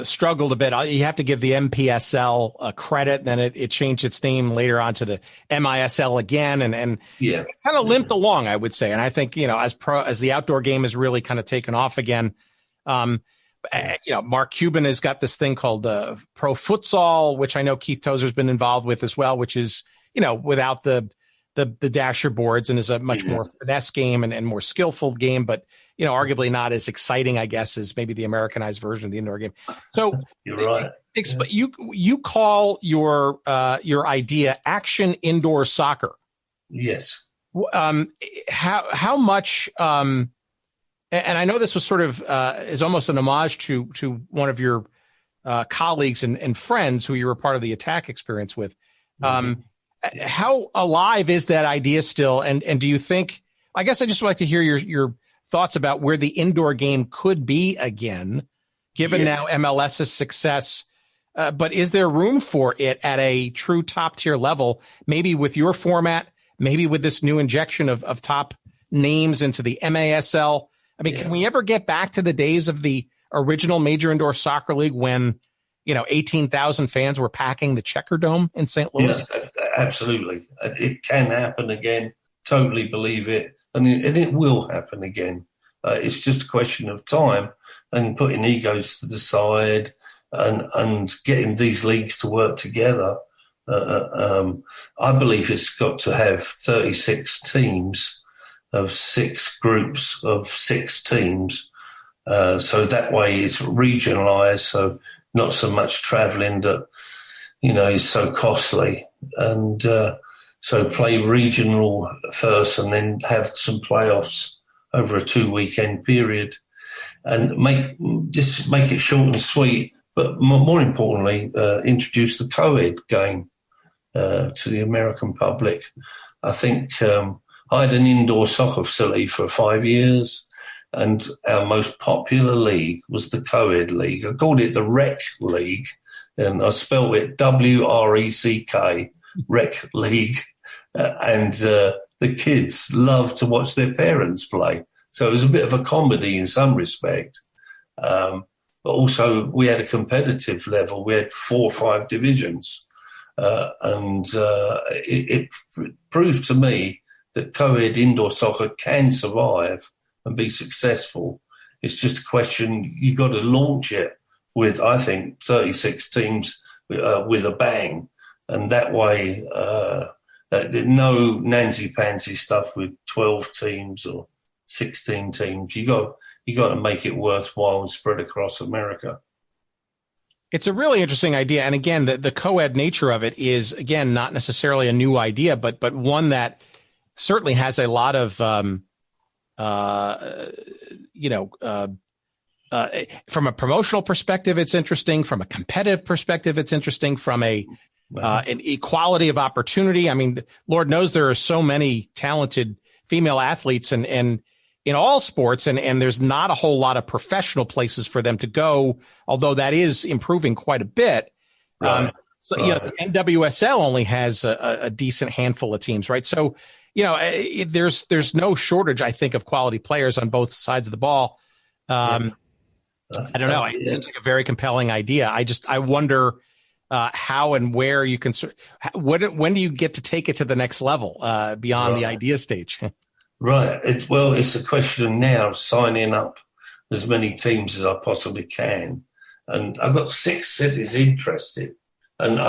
struggled a bit. You have to give the MPSL credit. Then it changed its name later on to the MISL again, and it kind of limped along, I would say. And I think, as the outdoor game has really kind of taken off again, Mark Cuban has got this thing called Pro Futsal, which I know Keith Tozer's been involved with as well, which is, without the dasher boards, and is a much more finesse game and more skillful game, but arguably not as exciting, I guess, as maybe the Americanized version of the indoor game. So you're right. You call your idea action indoor soccer. Yes. How much? And I know this was sort of is almost an homage to one of your colleagues and friends who you were part of the attack experience with. How alive is that idea still? And do you think? I guess I just like to hear your thoughts about where the indoor game could be again, given now MLS's success. But is there room for it at a true top tier level? Maybe with your format, maybe with this new injection of top names into the MASL. I mean, can we ever get back to the days of the original Major Indoor Soccer League when, 18,000 fans were packing the Checker Dome in St. Louis? Yeah, absolutely. It can happen again. Totally believe it. And it will happen again. It's just a question of time and putting egos to the side and getting these leagues to work together. I believe it's got to have 36 teams of 6 groups of 6 teams. So that way it's regionalised, so not so much travelling that, is so costly. And so play regional first and then have some playoffs over a 2-weekend period and make it short and sweet. But more importantly, introduce the co-ed game to the American public. I think I had an indoor soccer facility for 5 years, and our most popular league was the co-ed league. I called it the Rec League, and I spelled it WRECK, Rec League. And the kids loved to watch their parents play. So it was a bit of a comedy in some respect. But also we had a competitive level. We had 4 or 5 divisions. And it proved to me that co-ed indoor soccer can survive and be successful. It's just a question, you got to launch it with, I think, 36 teams with a bang. And that way, no nancy-pansy stuff with 12 teams or 16 teams. You got to make it worthwhile and spread across America. It's a really interesting idea. And again, the co-ed nature of it is, again, not necessarily a new idea, but one that certainly has a lot of, from a promotional perspective, it's interesting. From a competitive perspective, it's interesting. From an equality of opportunity. I mean, Lord knows there are so many talented female athletes and in all sports, and there's not a whole lot of professional places for them to go, although that is improving quite a bit. Right. The NWSL only has a decent handful of teams, right? So, there's no shortage, I think, of quality players on both sides of the ball. I don't know. It seems like a very compelling idea. I wonder how and where you can. When do you get to take it to the next level beyond the idea stage? Right. It's a question now of signing up as many teams as I possibly can, and I've got 6 cities interested. And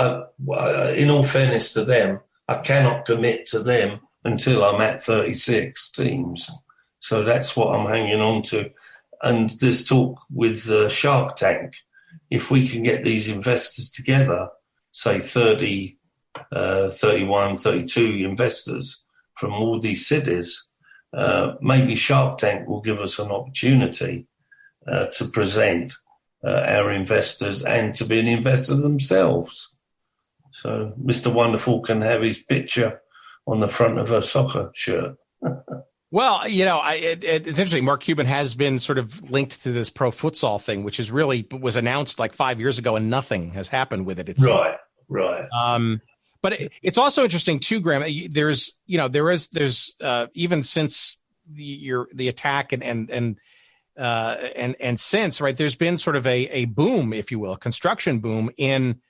in all fairness to them, I cannot commit to them until I'm at 36 teams. So that's what I'm hanging on to. And there's talk with Shark Tank. If we can get these investors together, say 30, 31, 32 investors from all these cities, maybe Shark Tank will give us an opportunity to present our investors and to be an investor themselves. So Mr. Wonderful can have his picture on the front of a soccer shirt. Well, it's interesting. Mark Cuban has been sort of linked to this pro futsal thing, which was announced like 5 years ago, and nothing has happened with it. Right. But it's also interesting too, Graham. There's even since the attack and since, right, there's been sort of a boom, if you will, a construction boom in,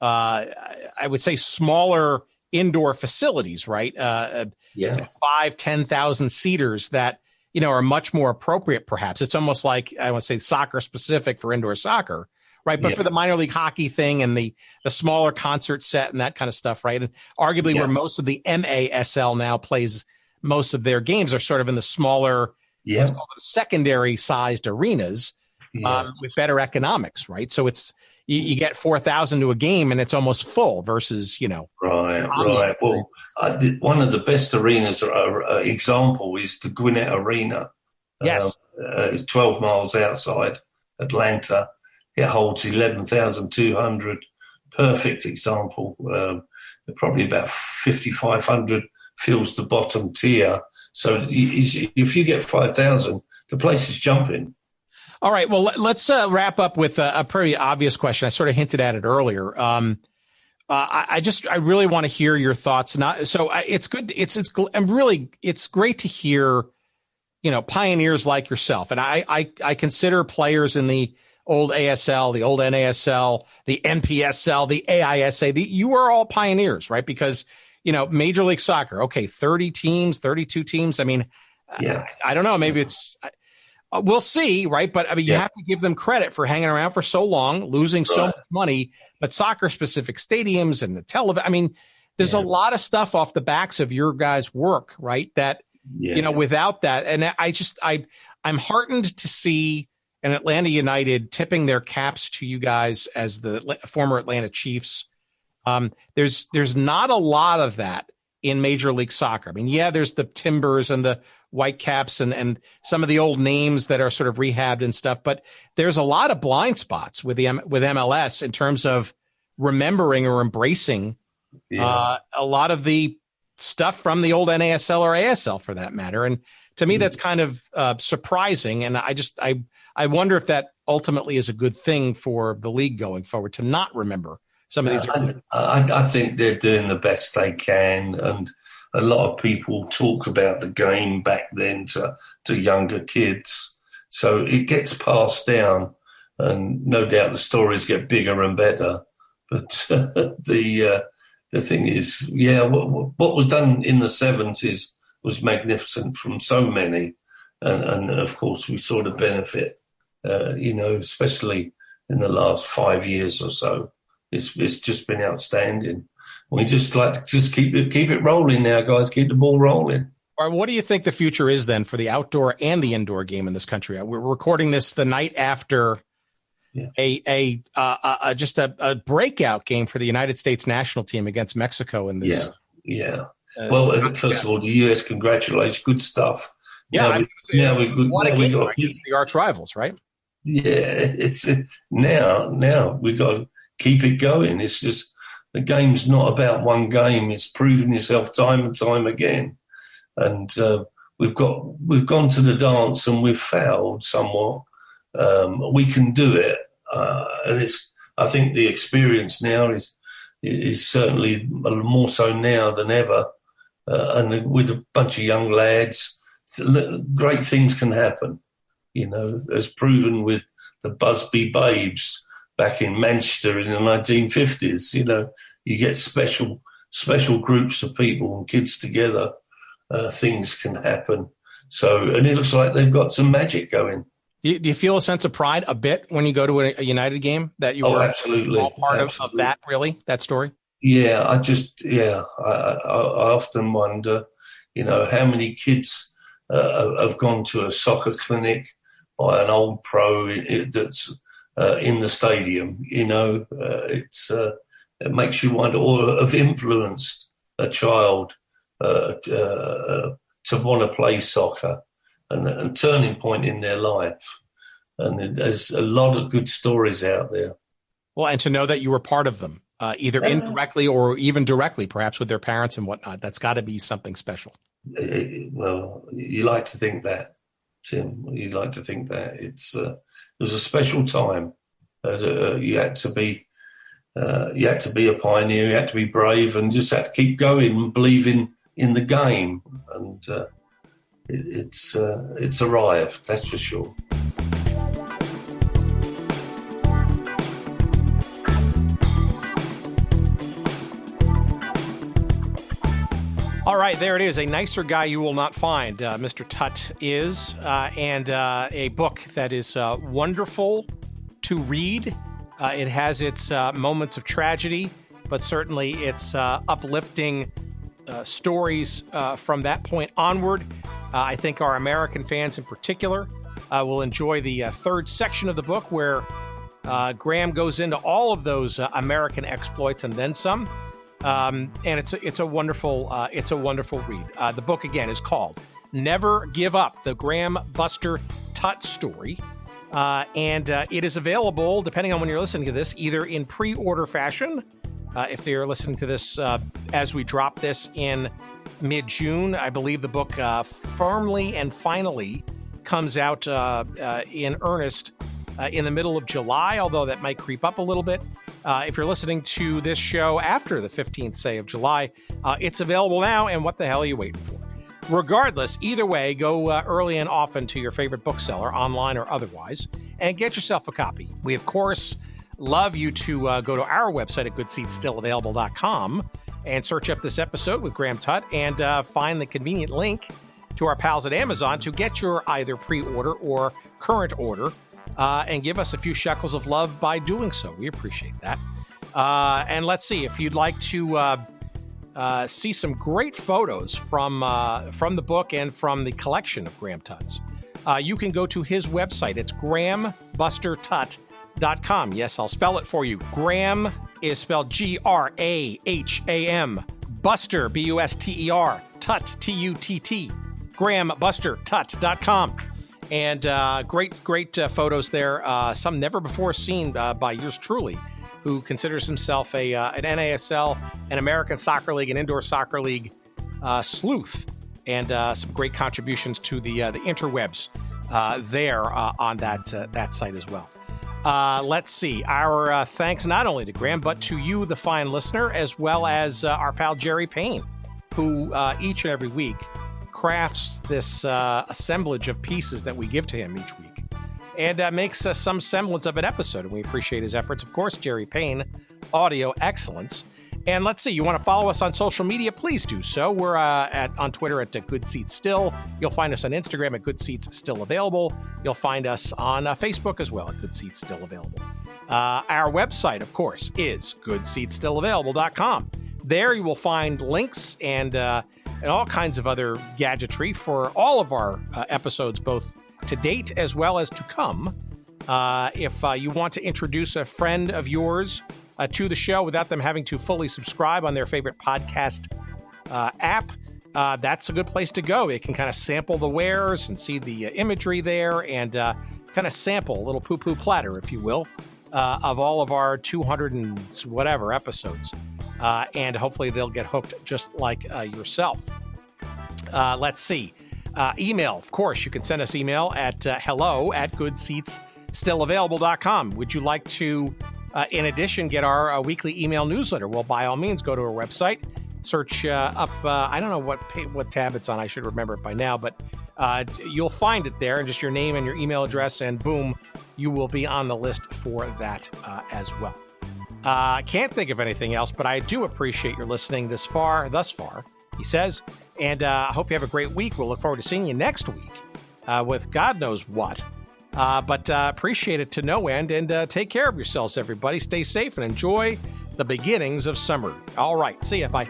I would say, smaller indoor facilities, right? 5,000-10,000 seaters that, are much more appropriate, perhaps. It's almost like, I would say, soccer specific for indoor soccer, right? But for the minor league hockey thing and the smaller concert set and that kind of stuff, right? And arguably where most of the MASL now plays most of their games are sort of in the smaller, let's call them secondary sized arenas with better economics, right? So it's, you get 4,000 to a game and it's almost full versus, Right. Well, one of the best arenas, example, is the Gwinnett Arena. Yes. It's 12 miles outside Atlanta. It holds 11,200. Perfect example. Probably about 5,500 fills the bottom tier. So if you get 5,000, the place is jumping. All right. Well, let's wrap up with a pretty obvious question. I sort of hinted at it earlier. I really want to hear your thoughts. It's good. It's great to hear, pioneers like yourself. And I consider players in the old ASL, the old NASL, the NPSL, the AISA. You are all pioneers, right? Because, Major League Soccer, okay, 30 teams, 32 teams. I mean, I don't know. Maybe it's we'll see, right? But I mean, you have to give them credit for hanging around for so long, losing so much money. But soccer-specific stadiums and the television. I mean, there's a lot of stuff off the backs of your guys' work, right? That without that, and I'm heartened to see an Atlanta United tipping their caps to you guys as the former Atlanta Chiefs. There's not a lot of that in Major League Soccer. I mean, there's the Timbers and the Whitecaps and some of the old names that are sort of rehabbed and stuff, but there's a lot of blind spots with MLS in terms of remembering or embracing a lot of the stuff from the old NASL or ASL for that matter. And to me, that's kind of surprising. And I wonder if that ultimately is a good thing for the league going forward to not remember some of these. I think they're doing the best they can. And a lot of people talk about the game back then to younger kids. So it gets passed down, and no doubt the stories get bigger and better. But the thing is, what was done in the 70s was magnificent from so many. And of course, we saw the benefit, especially in the last 5 years or so. It's just been outstanding. We just like to keep it rolling now, guys. Keep the ball rolling. All right, what do you think the future is then for the outdoor and the indoor game in this country? We're recording this the night after a breakout game for the United States national team against Mexico in this. Well, first of all, the US, congratulations, good stuff. What a game against the arch rivals, right? Yeah, it's now we got to keep it going. It's just the game's not about one game. It's proven itself time and time again. And we've gone to the dance and we've failed somewhat. We can do it, and I think the experience now is certainly more so now than ever. And with a bunch of young lads, great things can happen. As proven with the Busby Babes back in Manchester in the 1950s. You get special groups of people and kids together. Things can happen. So, and it looks like they've got some magic going. Do you feel a sense of pride a bit when you go to a United game that you were absolutely all part of that, really, that story? Yeah, I often wonder, how many kids have gone to a soccer clinic by an old pro that's in the stadium. It makes you wonder, or have influenced a child to want to play soccer, and a turning point in their life. And there's a lot of good stories out there. Well, and to know that you were part of them, either indirectly or even directly, perhaps with their parents and whatnot, that's got to be something special. Well, you like to think that, Tim. You like to think that it was a special time. You had to be a pioneer. You had to be brave, and just had to keep going and believing in the game. And it's arrived. That's for sure. All right, there it is. A nicer guy you will not find. Mr. Tutt is, and a book that is wonderful to read. It has its moments of tragedy, but certainly its uplifting stories from that point onward. I think our American fans in particular will enjoy the third section of the book, where Graham goes into all of those American exploits and then some. And it's a wonderful read. The book again is called Never Give Up: The Graham Buster Tutt Story, and it is available, depending on when you're listening to this, either in pre-order fashion. If you're listening to this as we drop this in mid-June, I believe the book firmly and finally comes out in earnest in the middle of July, although that might creep up a little bit. If you're listening to this show after the 15th, say, of July, it's available now, and what the hell are you waiting for? Regardless, either way, go early and often to your favorite bookseller, online or otherwise, and get yourself a copy. We, of course, love you to go to our website at goodseatsstillavailable.com and search up this episode with Graham Tutt and find the convenient link to our pals at Amazon to get your either pre-order or current order and give us a few shekels of love by doing so. We appreciate that. And let's see, if you'd like to see some great photos from the book and from the collection of Graham Tutts, you can go to his website. It's GrahamBusterTutt.com. Yes, I'll spell it for you. Graham is spelled Graham. Buster, Buster. Tutt, Tutt. GrahamBusterTutt.com. And great photos there. Some never before seen by yours truly, who considers himself an NASL, an American Soccer League, an Indoor Soccer League sleuth, and some great contributions to the interwebs there on that site as well. Let's see. Our thanks not only to Graham, but to you, the fine listener, as well as our pal Jerry Payne, who each and every week crafts this assemblage of pieces that we give to him each week and makes some semblance of an episode. And we appreciate his efforts. Of course, Jerry Payne, audio excellence. And let's see, you want to follow us on social media? Please do so. We're on Twitter at Good Seats Still. You'll find us on Instagram at Good Seats Still Available. You'll find us on Facebook as well at Good Seats Still Available. Our website, of course, is goodseatsstillavailable.com. There you will find links and all kinds of other gadgetry for all of our episodes, both to date as well as to come. If you want to introduce a friend of yours to the show without them having to fully subscribe on their favorite podcast app, that's a good place to go. They can kind of sample the wares and see the imagery there and kind of sample a little poo-poo platter, if you will, of all of our 200 and whatever episodes. And hopefully they'll get hooked just like yourself. Let's see. Email, of course, you can send us email at hello@goodseatsstillavailable.com. Would you like to, in addition, get our weekly email newsletter? Well, by all means, go to our website, search up, I don't know what tab it's on. I should remember it by now, but you'll find it there and just your name and your email address, and boom, you will be on the list for that as well. I can't think of anything else, but I do appreciate your listening thus far, he says, and I hope you have a great week. We'll look forward to seeing you next week with God knows what, but appreciate it to no end, and take care of yourselves, everybody. Stay safe and enjoy the beginnings of summer. All right, see ya. Bye.